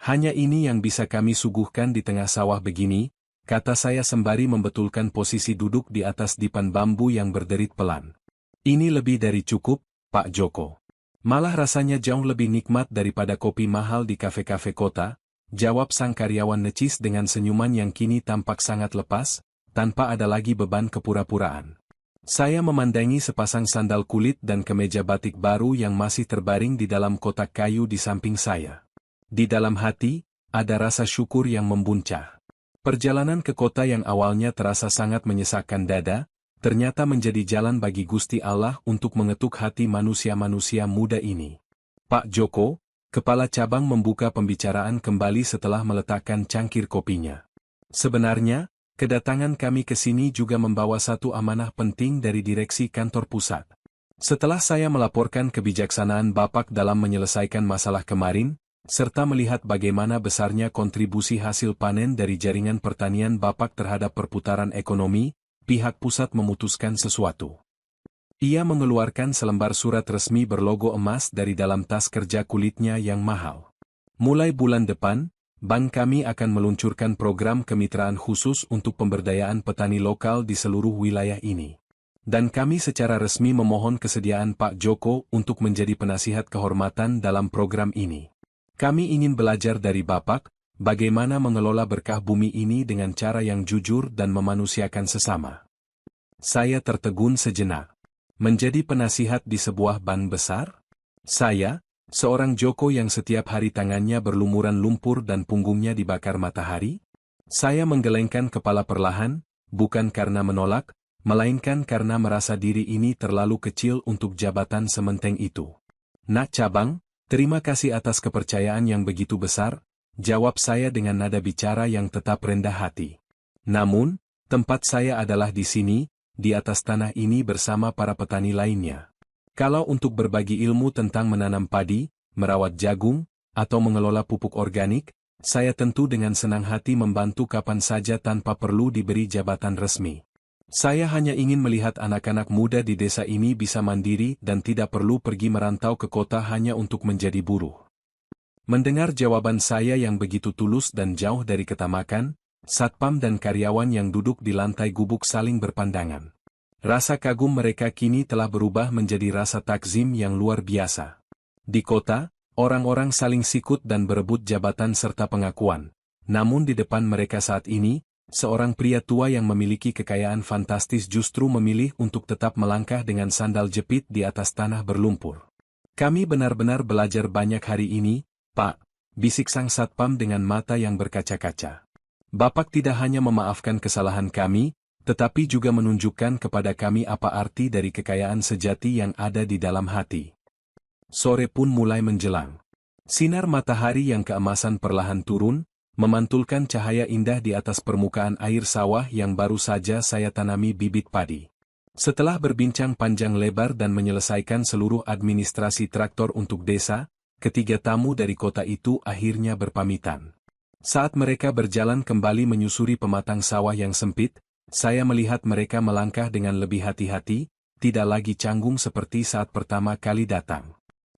[SPEAKER 1] Hanya ini yang bisa kami suguhkan di tengah sawah begini, kata saya sembari membetulkan posisi duduk di atas dipan bambu yang berderit pelan. Ini lebih dari cukup, Pak Joko. Malah rasanya jauh lebih nikmat daripada kopi mahal di kafe-kafe kota, jawab sang karyawan necis dengan senyuman yang kini tampak sangat lepas, tanpa ada lagi beban kepura-puraan. Saya memandangi sepasang sandal kulit dan kemeja batik baru yang masih terbaring di dalam kotak kayu di samping saya. Di dalam hati, ada rasa syukur yang membuncah. Perjalanan ke kota yang awalnya terasa sangat menyesakkan dada, ternyata menjadi jalan bagi Gusti Allah untuk mengetuk hati manusia-manusia muda ini. Pak Joko, kepala cabang membuka pembicaraan kembali setelah meletakkan cangkir kopinya. Sebenarnya, kedatangan kami ke sini juga membawa satu amanah penting dari direksi kantor pusat. Setelah saya melaporkan kebijaksanaan Bapak dalam menyelesaikan masalah kemarin, serta melihat bagaimana besarnya kontribusi hasil panen dari jaringan pertanian Bapak terhadap perputaran ekonomi, pihak pusat memutuskan sesuatu. Ia mengeluarkan selembar surat resmi berlogo emas dari dalam tas kerja kulitnya yang mahal. Mulai bulan depan, bank kami akan meluncurkan program kemitraan khusus untuk pemberdayaan petani lokal di seluruh wilayah ini. Dan kami secara resmi memohon kesediaan Pak Joko untuk menjadi penasihat kehormatan dalam program ini. Kami ingin belajar dari Bapak, bagaimana mengelola berkah bumi ini dengan cara yang jujur dan memanusiakan sesama. Saya tertegun sejenak. Menjadi penasihat di sebuah bank besar? Saya, seorang Joko yang setiap hari tangannya berlumuran lumpur dan punggungnya dibakar matahari? Saya menggelengkan kepala perlahan, bukan karena menolak, melainkan karena merasa diri ini terlalu kecil untuk jabatan sementeng itu. Nak cabang, terima kasih atas kepercayaan yang begitu besar, jawab saya dengan nada bicara yang tetap rendah hati. Namun, tempat saya adalah di sini, di atas tanah ini bersama para petani lainnya. Kalau untuk berbagi ilmu tentang menanam padi, merawat jagung, atau mengelola pupuk organik, saya tentu dengan senang hati membantu kapan saja tanpa perlu diberi jabatan resmi. Saya hanya ingin melihat anak-anak muda di desa ini bisa mandiri dan tidak perlu pergi merantau ke kota hanya untuk menjadi buruh. Mendengar jawaban saya yang begitu tulus dan jauh dari ketamakan, satpam dan karyawan yang duduk di lantai gubuk saling berpandangan. Rasa kagum mereka kini telah berubah menjadi rasa takzim yang luar biasa. Di kota, orang-orang saling sikut dan berebut jabatan serta pengakuan. Namun di depan mereka saat ini, seorang pria tua yang memiliki kekayaan fantastis justru memilih untuk tetap melangkah dengan sandal jepit di atas tanah berlumpur. Kami benar-benar belajar banyak hari ini, Pak, bisik sang satpam dengan mata yang berkaca-kaca. Bapak tidak hanya memaafkan kesalahan kami, tetapi juga menunjukkan kepada kami apa arti dari kekayaan sejati yang ada di dalam hati. Sore pun mulai menjelang. Sinar matahari yang keemasan perlahan turun, memantulkan cahaya indah di atas permukaan air sawah yang baru saja saya tanami bibit padi. Setelah berbincang panjang lebar dan menyelesaikan seluruh administrasi traktor untuk desa, ketiga tamu dari kota itu akhirnya berpamitan. Saat mereka berjalan kembali menyusuri pematang sawah yang sempit, saya melihat mereka melangkah dengan lebih hati-hati, tidak lagi canggung seperti saat pertama kali datang.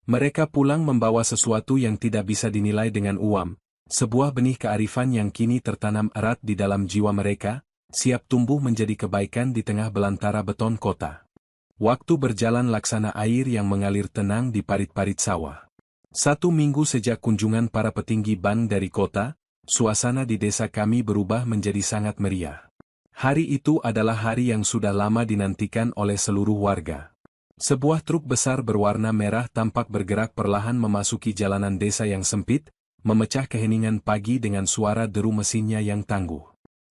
[SPEAKER 1] Mereka pulang membawa sesuatu yang tidak bisa dinilai dengan uang, sebuah benih kearifan yang kini tertanam erat di dalam jiwa mereka, siap tumbuh menjadi kebaikan di tengah belantara beton kota. Waktu berjalan laksana air yang mengalir tenang di parit-parit sawah. 1 minggu sejak kunjungan para petinggi bank dari kota, suasana di desa kami berubah menjadi sangat meriah. Hari itu adalah hari yang sudah lama dinantikan oleh seluruh warga. Sebuah truk besar berwarna merah tampak bergerak perlahan memasuki jalanan desa yang sempit, memecah keheningan pagi dengan suara deru mesinnya yang tangguh.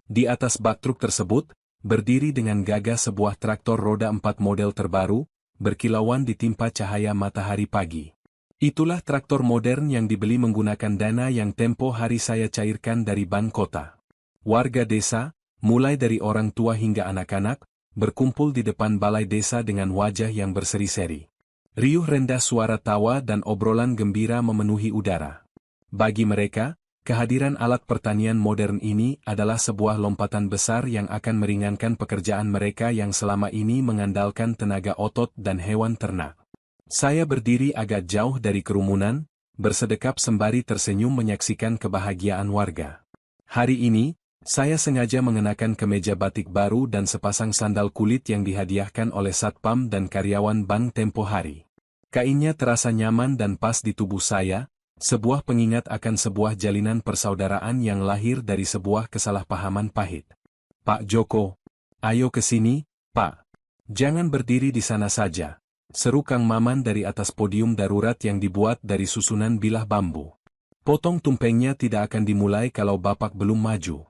[SPEAKER 1] Di atas bak truk tersebut, berdiri dengan gagah sebuah traktor roda 4 model terbaru, berkilauan ditimpa cahaya matahari pagi. Itulah traktor modern yang dibeli menggunakan dana yang tempo hari saya cairkan dari bank kota. Warga desa, mulai dari orang tua hingga anak-anak, berkumpul di depan balai desa dengan wajah yang berseri-seri. Riuh rendah suara tawa dan obrolan gembira memenuhi udara. Bagi mereka, kehadiran alat pertanian modern ini adalah sebuah lompatan besar yang akan meringankan pekerjaan mereka yang selama ini mengandalkan tenaga otot dan hewan ternak. Saya berdiri agak jauh dari kerumunan, bersedekap sembari tersenyum menyaksikan kebahagiaan warga. Hari ini, saya sengaja mengenakan kemeja batik baru dan sepasang sandal kulit yang dihadiahkan oleh satpam dan karyawan bank tempo hari. Kainnya terasa nyaman dan pas di tubuh saya, sebuah pengingat akan sebuah jalinan persaudaraan yang lahir dari sebuah kesalahpahaman pahit. Pak Joko, ayo ke sini, Pak. Jangan berdiri di sana saja, seru Kang Maman dari atas podium darurat yang dibuat dari susunan bilah bambu. Potong tumpengnya tidak akan dimulai kalau Bapak belum maju.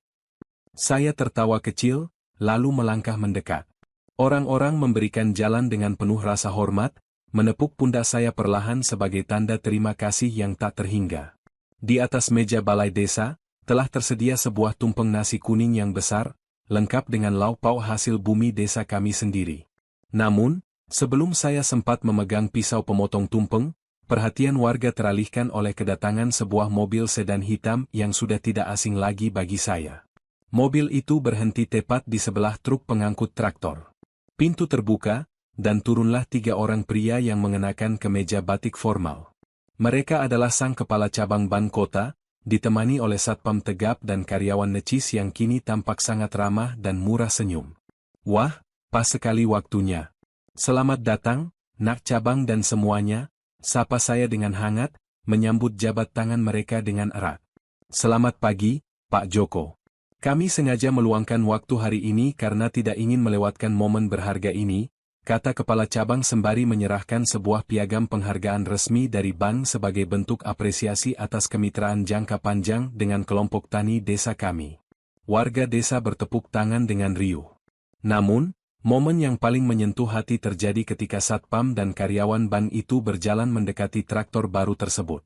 [SPEAKER 1] Saya tertawa kecil, lalu melangkah mendekat. Orang-orang memberikan jalan dengan penuh rasa hormat, menepuk pundak saya perlahan sebagai tanda terima kasih yang tak terhingga. Di atas meja balai desa, telah tersedia sebuah tumpeng nasi kuning yang besar, lengkap dengan lauk pauk hasil bumi desa kami sendiri. Namun, sebelum saya sempat memegang pisau pemotong tumpeng, perhatian warga teralihkan oleh kedatangan sebuah mobil sedan hitam yang sudah tidak asing lagi bagi saya. Mobil itu berhenti tepat di sebelah truk pengangkut traktor. Pintu terbuka, dan turunlah 3 orang pria yang mengenakan kemeja batik formal. Mereka adalah sang kepala cabang bank kota, ditemani oleh satpam tegap dan karyawan necis yang kini tampak sangat ramah dan murah senyum. Wah, pas sekali waktunya. Selamat datang, nak cabang dan semuanya, sapa saya dengan hangat, menyambut jabat tangan mereka dengan erat. Selamat pagi, Pak Joko. Kami sengaja meluangkan waktu hari ini karena tidak ingin melewatkan momen berharga ini, kata kepala cabang sembari menyerahkan sebuah piagam penghargaan resmi dari bank sebagai bentuk apresiasi atas kemitraan jangka panjang dengan kelompok tani desa kami. Warga desa bertepuk tangan dengan riuh. Namun, momen yang paling menyentuh hati terjadi ketika satpam dan karyawan bank itu berjalan mendekati traktor baru tersebut.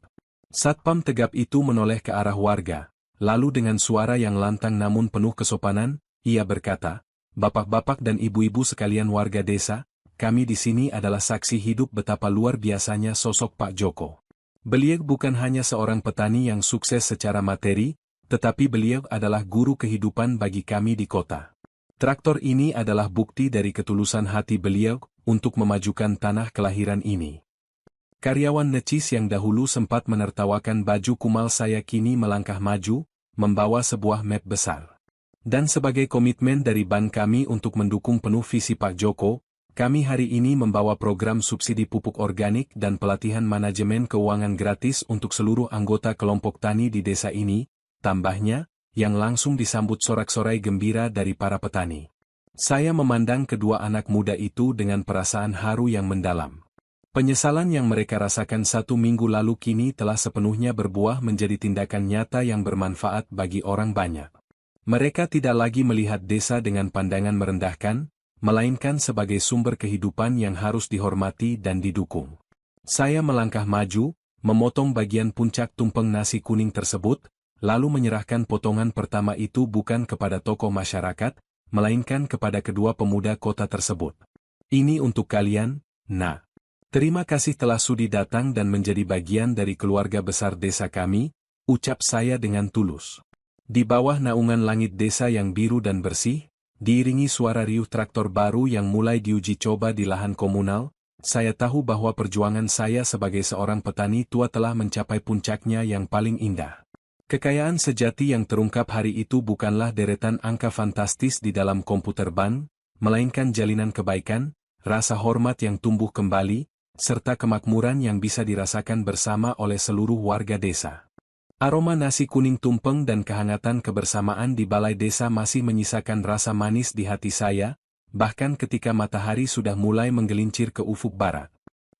[SPEAKER 1] Satpam tegap itu menoleh ke arah warga. Lalu dengan suara yang lantang namun penuh kesopanan, ia berkata, "Bapak-bapak dan ibu-ibu sekalian warga desa, kami di sini adalah saksi hidup betapa luar biasanya sosok Pak Joko. Beliau bukan hanya seorang petani yang sukses secara materi, tetapi beliau adalah guru kehidupan bagi kami di kota. Traktor ini adalah bukti dari ketulusan hati beliau untuk memajukan tanah kelahiran ini." Karyawan necis yang dahulu sempat menertawakan baju kumal saya kini melangkah maju, membawa sebuah map besar. Dan sebagai komitmen dari bank kami untuk mendukung penuh visi Pak Joko, kami hari ini membawa program subsidi pupuk organik dan pelatihan manajemen keuangan gratis untuk seluruh anggota kelompok tani di desa ini, tambahnya, yang langsung disambut sorak-sorai gembira dari para petani. Saya memandang kedua anak muda itu dengan perasaan haru yang mendalam. Penyesalan yang mereka rasakan 1 minggu lalu kini telah sepenuhnya berbuah menjadi tindakan nyata yang bermanfaat bagi orang banyak. Mereka tidak lagi melihat desa dengan pandangan merendahkan, melainkan sebagai sumber kehidupan yang harus dihormati dan didukung. Saya melangkah maju, memotong bagian puncak tumpeng nasi kuning tersebut, lalu menyerahkan potongan pertama itu bukan kepada tokoh masyarakat, melainkan kepada kedua pemuda kota tersebut. Ini untuk kalian, Nak. Terima kasih telah sudi datang dan menjadi bagian dari keluarga besar desa kami, ucap saya dengan tulus. Di bawah naungan langit desa yang biru dan bersih, diiringi suara riuh traktor baru yang mulai diuji coba di lahan komunal, saya tahu bahwa perjuangan saya sebagai seorang petani tua telah mencapai puncaknya yang paling indah. Kekayaan sejati yang terungkap hari itu bukanlah deretan angka fantastis di dalam komputer bank, melainkan jalinan kebaikan, rasa hormat yang tumbuh kembali, serta kemakmuran yang bisa dirasakan bersama oleh seluruh warga desa. Aroma nasi kuning tumpeng dan kehangatan kebersamaan di balai desa masih menyisakan rasa manis di hati saya, bahkan ketika matahari sudah mulai menggelincir ke ufuk barat.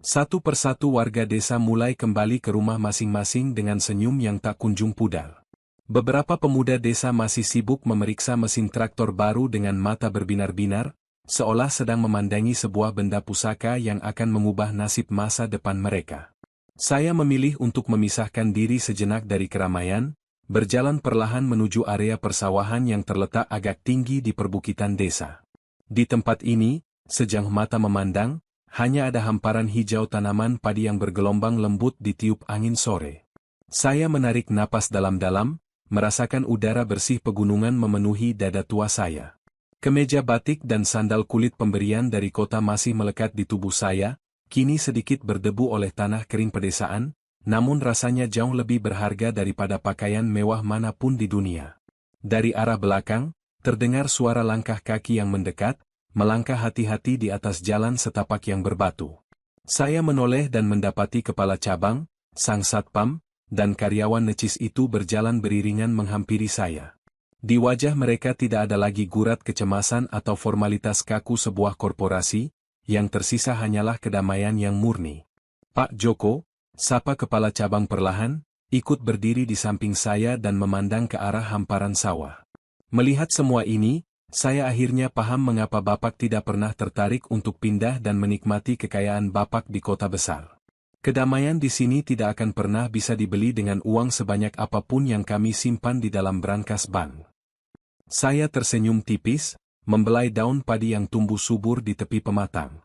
[SPEAKER 1] Satu persatu warga desa mulai kembali ke rumah masing-masing dengan senyum yang tak kunjung pudar. Beberapa pemuda desa masih sibuk memeriksa mesin traktor baru dengan mata berbinar-binar, seolah sedang memandangi sebuah benda pusaka yang akan mengubah nasib masa depan mereka. Saya memilih untuk memisahkan diri sejenak dari keramaian, berjalan perlahan menuju area persawahan yang terletak agak tinggi di perbukitan desa. Di tempat ini, sejauh mata memandang, hanya ada hamparan hijau tanaman padi yang bergelombang lembut ditiup angin sore. Saya menarik napas dalam-dalam, merasakan udara bersih pegunungan memenuhi dada tua saya. Kemeja batik dan sandal kulit pemberian dari kota masih melekat di tubuh saya, kini sedikit berdebu oleh tanah kering pedesaan, namun rasanya jauh lebih berharga daripada pakaian mewah manapun di dunia. Dari arah belakang, terdengar suara langkah kaki yang mendekat, melangkah hati-hati di atas jalan setapak yang berbatu. Saya menoleh dan mendapati kepala cabang, sang satpam, dan karyawan necis itu berjalan beriringan menghampiri saya. Di wajah mereka tidak ada lagi gurat kecemasan atau formalitas kaku sebuah korporasi, yang tersisa hanyalah kedamaian yang murni. Pak Joko, sapa kepala cabang perlahan, ikut berdiri di samping saya dan memandang ke arah hamparan sawah. Melihat semua ini, saya akhirnya paham mengapa Bapak tidak pernah tertarik untuk pindah dan menikmati kekayaan Bapak di kota besar. Kedamaian di sini tidak akan pernah bisa dibeli dengan uang sebanyak apapun yang kami simpan di dalam brankas bank. Saya tersenyum tipis, membelai daun padi yang tumbuh subur di tepi pematang.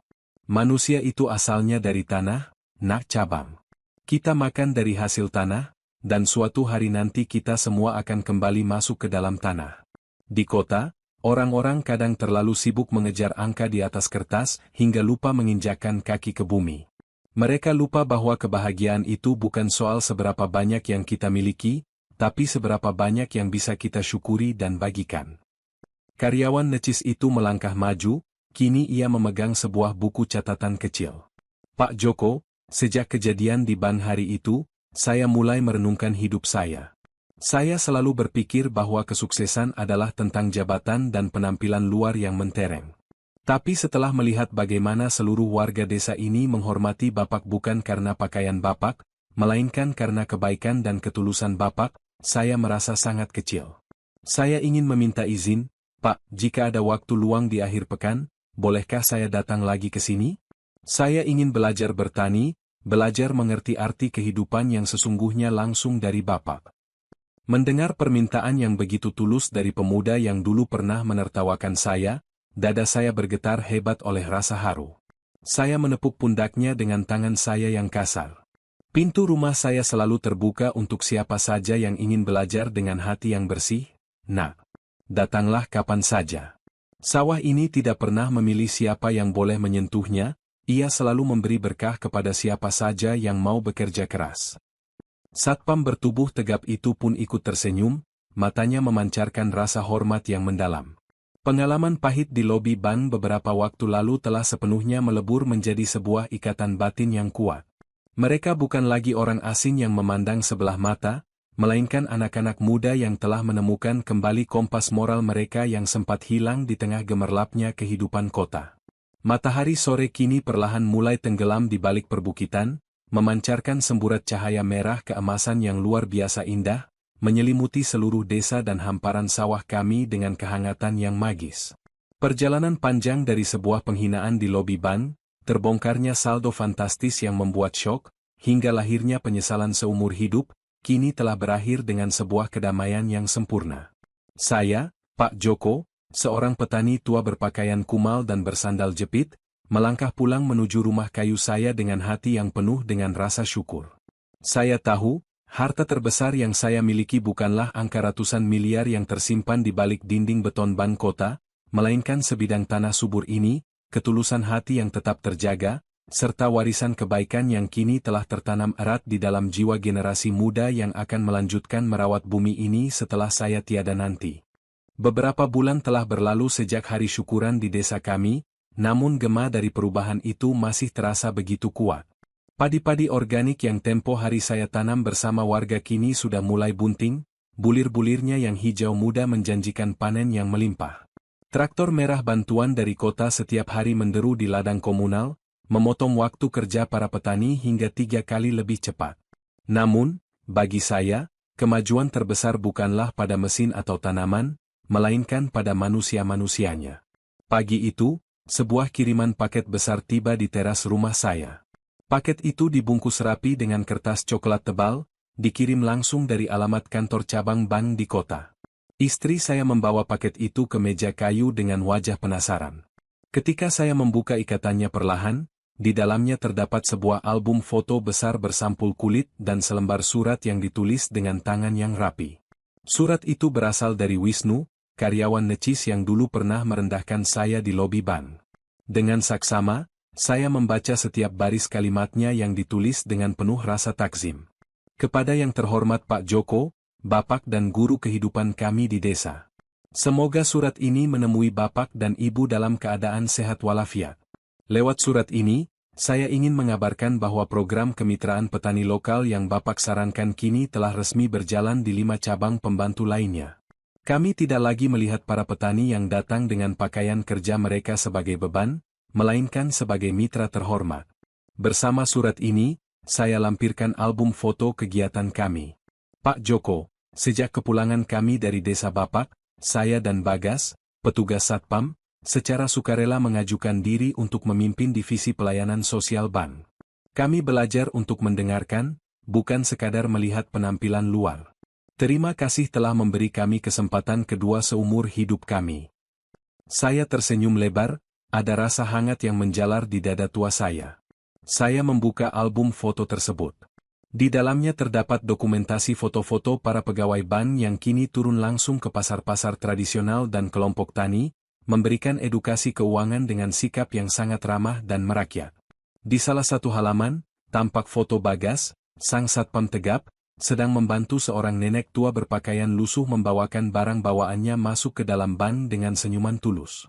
[SPEAKER 1] Manusia itu asalnya dari tanah, Nak cabang. Kita makan dari hasil tanah, dan suatu hari nanti kita semua akan kembali masuk ke dalam tanah. Di kota, orang-orang kadang terlalu sibuk mengejar angka di atas kertas hingga lupa menginjakkan kaki ke bumi. Mereka lupa bahwa kebahagiaan itu bukan soal seberapa banyak yang kita miliki, tapi seberapa banyak yang bisa kita syukuri dan bagikan. Karyawan necis itu melangkah maju, kini ia memegang sebuah buku catatan kecil. Pak Joko, sejak kejadian di bank hari itu, saya mulai merenungkan hidup saya. Saya selalu berpikir bahwa kesuksesan adalah tentang jabatan dan penampilan luar yang mentereng. Tapi setelah melihat bagaimana seluruh warga desa ini menghormati Bapak bukan karena pakaian Bapak, melainkan karena kebaikan dan ketulusan Bapak, saya merasa sangat kecil. Saya ingin meminta izin, Pak, jika ada waktu luang di akhir pekan, bolehkah saya datang lagi ke sini? Saya ingin belajar bertani, belajar mengerti arti kehidupan yang sesungguhnya langsung dari Bapak. Mendengar permintaan yang begitu tulus dari pemuda yang dulu pernah menertawakan saya, dada saya bergetar hebat oleh rasa haru. Saya menepuk pundaknya dengan tangan saya yang kasar. Pintu rumah saya selalu terbuka untuk siapa saja yang ingin belajar dengan hati yang bersih, Nak. Datanglah kapan saja. Sawah ini tidak pernah memilih siapa yang boleh menyentuhnya, ia selalu memberi berkah kepada siapa saja yang mau bekerja keras. Satpam bertubuh tegap itu pun ikut tersenyum, matanya memancarkan rasa hormat yang mendalam. Pengalaman pahit di lobi bank beberapa waktu lalu telah sepenuhnya melebur menjadi sebuah ikatan batin yang kuat. Mereka bukan lagi orang asing yang memandang sebelah mata, melainkan anak-anak muda yang telah menemukan kembali kompas moral mereka yang sempat hilang di tengah gemerlapnya kehidupan kota. Matahari sore kini perlahan mulai tenggelam di balik perbukitan, memancarkan semburat cahaya merah keemasan yang luar biasa indah, menyelimuti seluruh desa dan hamparan sawah kami dengan kehangatan yang magis. Perjalanan panjang dari sebuah penghinaan di lobi bank, terbongkarnya saldo fantastis yang membuat syok, hingga lahirnya penyesalan seumur hidup, kini telah berakhir dengan sebuah kedamaian yang sempurna. Saya, Pak Joko, seorang petani tua berpakaian kumal dan bersandal jepit, melangkah pulang menuju rumah kayu saya dengan hati yang penuh dengan rasa syukur. Saya tahu, harta terbesar yang saya miliki bukanlah angka ratusan miliar yang tersimpan di balik dinding beton ban kota, melainkan sebidang tanah subur ini, ketulusan hati yang tetap terjaga, serta warisan kebaikan yang kini telah tertanam erat di dalam jiwa generasi muda yang akan melanjutkan merawat bumi ini setelah saya tiada nanti. Beberapa bulan telah berlalu sejak hari syukuran di desa kami, namun gema dari perubahan itu masih terasa begitu kuat. Padi-padi organik yang tempo hari saya tanam bersama warga kini sudah mulai bunting, bulir-bulirnya yang hijau muda menjanjikan panen yang melimpah. Traktor merah bantuan dari kota setiap hari menderu di ladang komunal, memotong waktu kerja para petani hingga 3 kali lebih cepat. Namun, bagi saya, kemajuan terbesar bukanlah pada mesin atau tanaman, melainkan pada manusia-manusianya. Pagi itu, sebuah kiriman paket besar tiba di teras rumah saya. Paket itu dibungkus rapi dengan kertas coklat tebal, dikirim langsung dari alamat kantor cabang bank di kota. Istri saya membawa paket itu ke meja kayu dengan wajah penasaran. Ketika saya membuka ikatannya perlahan, di dalamnya terdapat sebuah album foto besar bersampul kulit dan selembar surat yang ditulis dengan tangan yang rapi. Surat itu berasal dari Wisnu, karyawan necis yang dulu pernah merendahkan saya di lobi bank. Dengan saksama, saya membaca setiap baris kalimatnya yang ditulis dengan penuh rasa takzim. Kepada yang terhormat Pak Joko, Bapak dan guru kehidupan kami di desa. Semoga surat ini menemui Bapak dan Ibu dalam keadaan sehat walafiat. Lewat surat ini, saya ingin mengabarkan bahwa program kemitraan petani lokal yang Bapak sarankan kini telah resmi berjalan di 5 cabang pembantu lainnya. Kami tidak lagi melihat para petani yang datang dengan pakaian kerja mereka sebagai beban, melainkan sebagai mitra terhormat. Bersama surat ini, saya lampirkan album foto kegiatan kami. Pak Joko, sejak kepulangan kami dari desa Bapak, saya dan Bagas, petugas Satpam, secara sukarela mengajukan diri untuk memimpin divisi pelayanan sosial bank. Kami belajar untuk mendengarkan, bukan sekadar melihat penampilan luar. Terima kasih telah memberi kami kesempatan kedua seumur hidup kami. Saya tersenyum lebar, ada rasa hangat yang menjalar di dada tua saya. Saya membuka album foto tersebut. Di dalamnya terdapat dokumentasi foto-foto para pegawai bank yang kini turun langsung ke pasar-pasar tradisional dan kelompok tani, memberikan edukasi keuangan dengan sikap yang sangat ramah dan merakyat. Di salah satu halaman, tampak foto Bagas, sang satpam tegap, sedang membantu seorang nenek tua berpakaian lusuh membawakan barang bawaannya masuk ke dalam bank dengan senyuman tulus.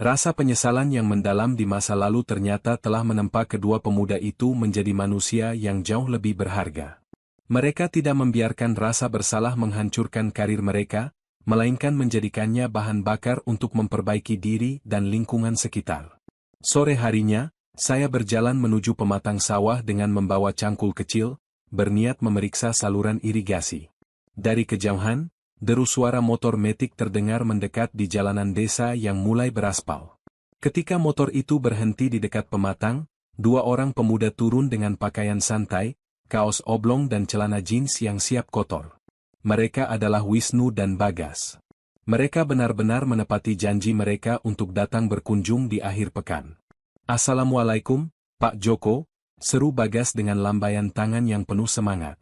[SPEAKER 1] Rasa penyesalan yang mendalam di masa lalu ternyata telah menempa kedua pemuda itu menjadi manusia yang jauh lebih berharga. Mereka tidak membiarkan rasa bersalah menghancurkan karir mereka, melainkan menjadikannya bahan bakar untuk memperbaiki diri dan lingkungan sekitar. Sore harinya, saya berjalan menuju pematang sawah dengan membawa cangkul kecil, berniat memeriksa saluran irigasi. Dari kejauhan, deru suara motor metik terdengar mendekat di jalanan desa yang mulai beraspal. Ketika motor itu berhenti di dekat pematang, 2 orang pemuda turun dengan pakaian santai, kaos oblong dan celana jeans yang siap kotor. Mereka adalah Wisnu dan Bagas. Mereka benar-benar menepati janji mereka untuk datang berkunjung di akhir pekan. Assalamualaikum, Pak Joko, seru Bagas dengan lambaian tangan yang penuh semangat.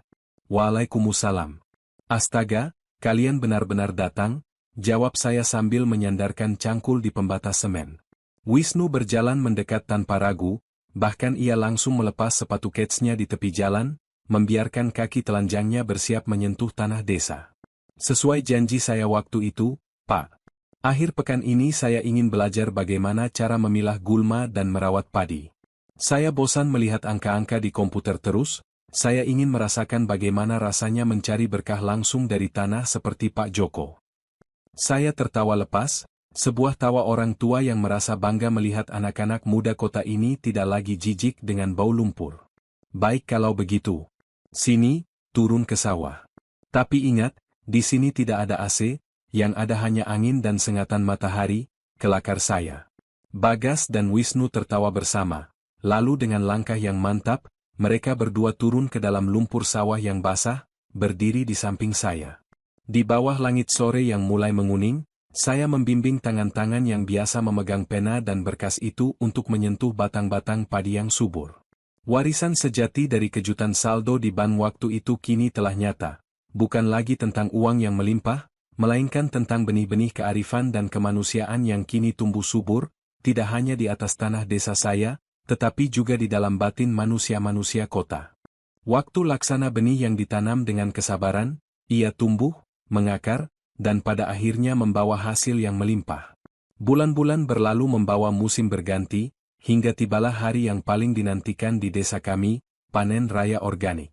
[SPEAKER 1] Waalaikumsalam. Astaga, kalian benar-benar datang, jawab saya sambil menyandarkan cangkul di pembatas semen. Wisnu berjalan mendekat tanpa ragu, bahkan ia langsung melepas sepatu ketsnya di tepi jalan, membiarkan kaki telanjangnya bersiap menyentuh tanah desa. Sesuai janji saya waktu itu, Pak. Akhir pekan ini saya ingin belajar bagaimana cara memilah gulma dan merawat padi. Saya bosan melihat angka-angka di komputer terus. Saya ingin merasakan bagaimana rasanya mencari berkah langsung dari tanah seperti Pak Joko. Saya tertawa lepas, sebuah tawa orang tua yang merasa bangga melihat anak-anak muda kota ini tidak lagi jijik dengan bau lumpur. Baik kalau begitu. Sini, turun ke sawah. Tapi ingat, di sini tidak ada AC, yang ada hanya angin dan sengatan matahari, kelakar saya. Bagas dan Wisnu tertawa bersama. lalu dengan langkah yang mantap, mereka berdua turun ke dalam lumpur sawah yang basah, berdiri di samping saya. Di bawah langit sore yang mulai menguning, saya membimbing tangan-tangan yang biasa memegang pena dan berkas itu untuk menyentuh batang-batang padi yang subur. Warisan sejati dari kejutan saldo di ban waktu itu kini telah nyata. Bukan lagi tentang uang yang melimpah, melainkan tentang benih-benih kearifan dan kemanusiaan yang kini tumbuh subur, tidak hanya di atas tanah desa saya, tetapi juga di dalam batin manusia-manusia kota. Waktu laksana benih yang ditanam dengan kesabaran, ia tumbuh, mengakar, dan pada akhirnya membawa hasil yang melimpah. Bulan-bulan berlalu membawa musim berganti, hingga tibalah hari yang paling dinantikan di desa kami, panen raya organik.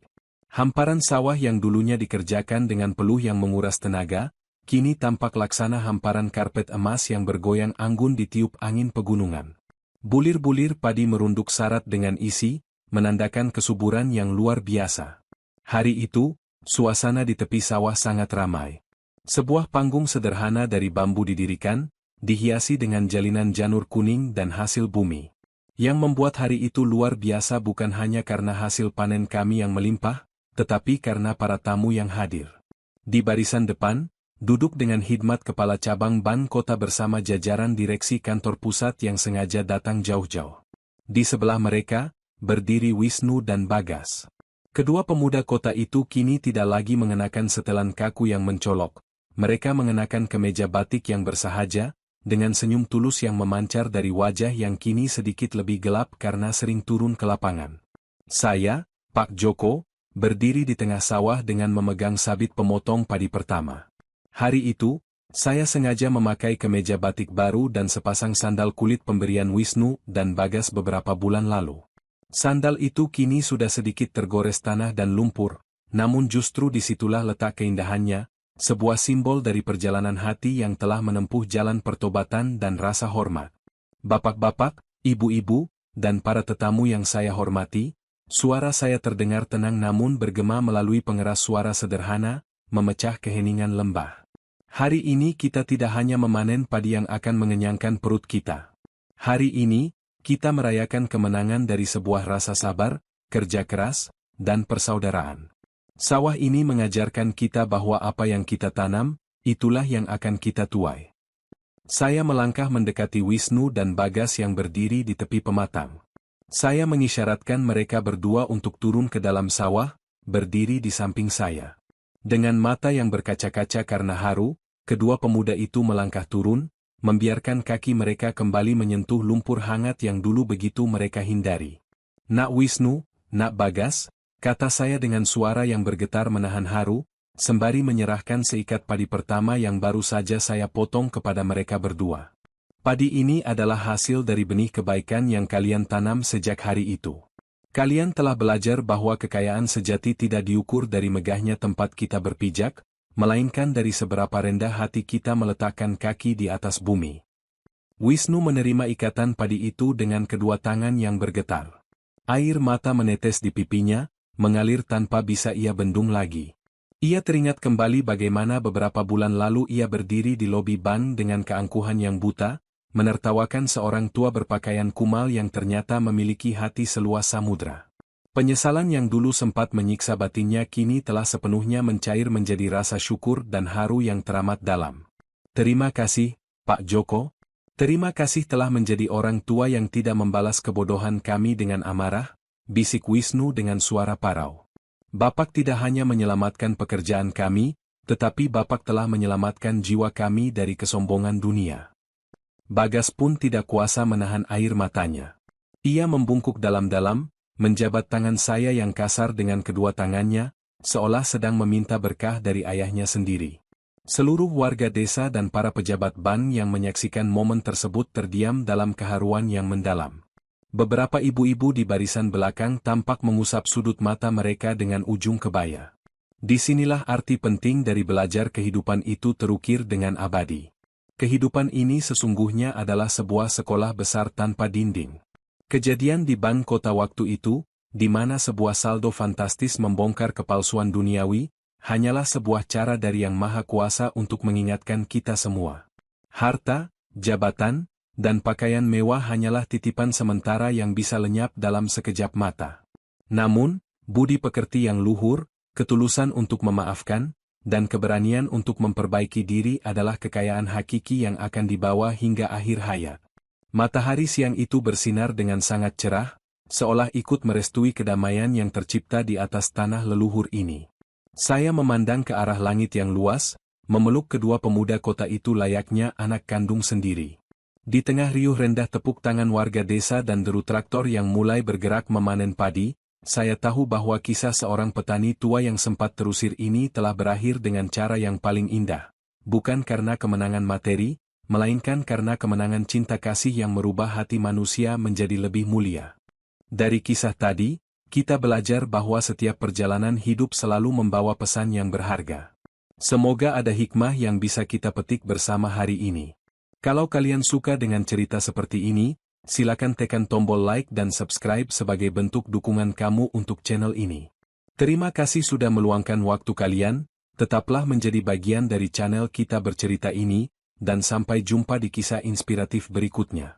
[SPEAKER 1] Hamparan sawah yang dulunya dikerjakan dengan peluh yang menguras tenaga, kini tampak laksana hamparan karpet emas yang bergoyang anggun ditiup angin pegunungan. Bulir-bulir padi merunduk syarat dengan isi, menandakan kesuburan yang luar biasa. Hari itu, suasana di tepi sawah sangat ramai. Sebuah panggung sederhana dari bambu didirikan, dihiasi dengan jalinan janur kuning dan hasil bumi. Yang membuat hari itu luar biasa bukan hanya karena hasil panen kami yang melimpah, tetapi karena para tamu yang hadir. Di barisan depan, duduk dengan hikmat kepala cabang ban kota bersama jajaran direksi kantor pusat yang sengaja datang jauh-jauh. Di sebelah mereka, berdiri Wisnu dan Bagas. Kedua pemuda kota itu kini tidak lagi mengenakan setelan kaku yang mencolok. Mereka mengenakan kemeja batik yang bersahaja, dengan senyum tulus yang memancar dari wajah yang kini sedikit lebih gelap karena sering turun ke lapangan. Saya, Pak Joko, berdiri di tengah sawah dengan memegang sabit pemotong padi pertama. Hari itu, saya sengaja memakai kemeja batik baru dan sepasang sandal kulit pemberian Wisnu dan Bagas beberapa bulan lalu. Sandal itu kini sudah sedikit tergores tanah dan lumpur, namun justru disitulah letak keindahannya, sebuah simbol dari perjalanan hati yang telah menempuh jalan pertobatan dan rasa hormat. Bapak-bapak, ibu-ibu, dan para tetamu yang saya hormati, suara saya terdengar tenang namun bergema melalui pengeras suara sederhana, memecah keheningan lembah. Hari ini kita tidak hanya memanen padi yang akan mengenyangkan perut kita. Hari ini, kita merayakan kemenangan dari sebuah rasa sabar, kerja keras, dan persaudaraan. Sawah ini mengajarkan kita bahwa apa yang kita tanam, itulah yang akan kita tuai. Saya melangkah mendekati Wisnu dan Bagas yang berdiri di tepi pematang. Saya mengisyaratkan mereka berdua untuk turun ke dalam sawah, berdiri di samping saya. Dengan mata yang berkaca-kaca karena haru, kedua pemuda itu melangkah turun, membiarkan kaki mereka kembali menyentuh lumpur hangat yang dulu begitu mereka hindari. Nak Wisnu, Nak Bagas, kata saya dengan suara yang bergetar menahan haru, sembari menyerahkan seikat padi pertama yang baru saja saya potong kepada mereka berdua. Padi ini adalah hasil dari benih kebaikan yang kalian tanam sejak hari itu. Kalian telah belajar bahwa kekayaan sejati tidak diukur dari megahnya tempat kita berpijak, melainkan dari seberapa rendah hati kita meletakkan kaki di atas bumi. Wisnu menerima ikatan padi itu dengan kedua tangan yang bergetar. Air mata menetes di pipinya, mengalir tanpa bisa ia bendung lagi. Ia teringat kembali bagaimana beberapa bulan lalu ia berdiri di lobi ban dengan keangkuhan yang buta, menertawakan seorang tua berpakaian kumal yang ternyata memiliki hati seluas samudra. Penyesalan yang dulu sempat menyiksa batinnya kini telah sepenuhnya mencair menjadi rasa syukur dan haru yang teramat dalam. Terima kasih, Pak Joko. Terima kasih telah menjadi orang tua yang tidak membalas kebodohan kami dengan amarah, bisik Wisnu dengan suara parau. Bapak tidak hanya menyelamatkan pekerjaan kami, tetapi Bapak telah menyelamatkan jiwa kami dari kesombongan dunia. Bagas pun tidak kuasa menahan air matanya. Ia membungkuk dalam-dalam, menjabat tangan saya yang kasar dengan kedua tangannya, seolah sedang meminta berkah dari ayahnya sendiri. Seluruh warga desa dan para pejabat ban yang menyaksikan momen tersebut terdiam dalam keharuan yang mendalam. Beberapa ibu-ibu di barisan belakang tampak mengusap sudut mata mereka dengan ujung kebaya. Disinilah arti penting dari belajar kehidupan itu terukir dengan abadi. Kehidupan ini sesungguhnya adalah sebuah sekolah besar tanpa dinding. Kejadian di ban kota waktu itu, di mana sebuah saldo fantastis membongkar kepalsuan duniawi, hanyalah sebuah cara dari Yang Maha Kuasa untuk mengingatkan kita semua. Harta, jabatan, dan pakaian mewah hanyalah titipan sementara yang bisa lenyap dalam sekejap mata. Namun, budi pekerti yang luhur, ketulusan untuk memaafkan, dan keberanian untuk memperbaiki diri adalah kekayaan hakiki yang akan dibawa hingga akhir hayat. Matahari siang itu bersinar dengan sangat cerah, seolah ikut merestui kedamaian yang tercipta di atas tanah leluhur ini. Saya memandang ke arah langit yang luas, memeluk kedua pemuda kota itu layaknya anak kandung sendiri. Di tengah riuh rendah tepuk tangan warga desa dan deru traktor yang mulai bergerak memanen padi, saya tahu bahwa kisah seorang petani tua yang sempat terusir ini telah berakhir dengan cara yang paling indah. Bukan karena kemenangan materi, melainkan karena kemenangan cinta kasih yang merubah hati manusia menjadi lebih mulia. Dari kisah tadi, kita belajar bahwa setiap perjalanan hidup selalu membawa pesan yang berharga. Semoga ada hikmah yang bisa kita petik bersama hari ini. Kalau kalian suka dengan cerita seperti ini, silakan tekan tombol like dan subscribe sebagai bentuk dukungan kamu untuk channel ini. Terima kasih sudah meluangkan waktu kalian, tetaplah menjadi bagian dari channel Kita Bercerita ini, dan sampai jumpa di kisah inspiratif berikutnya.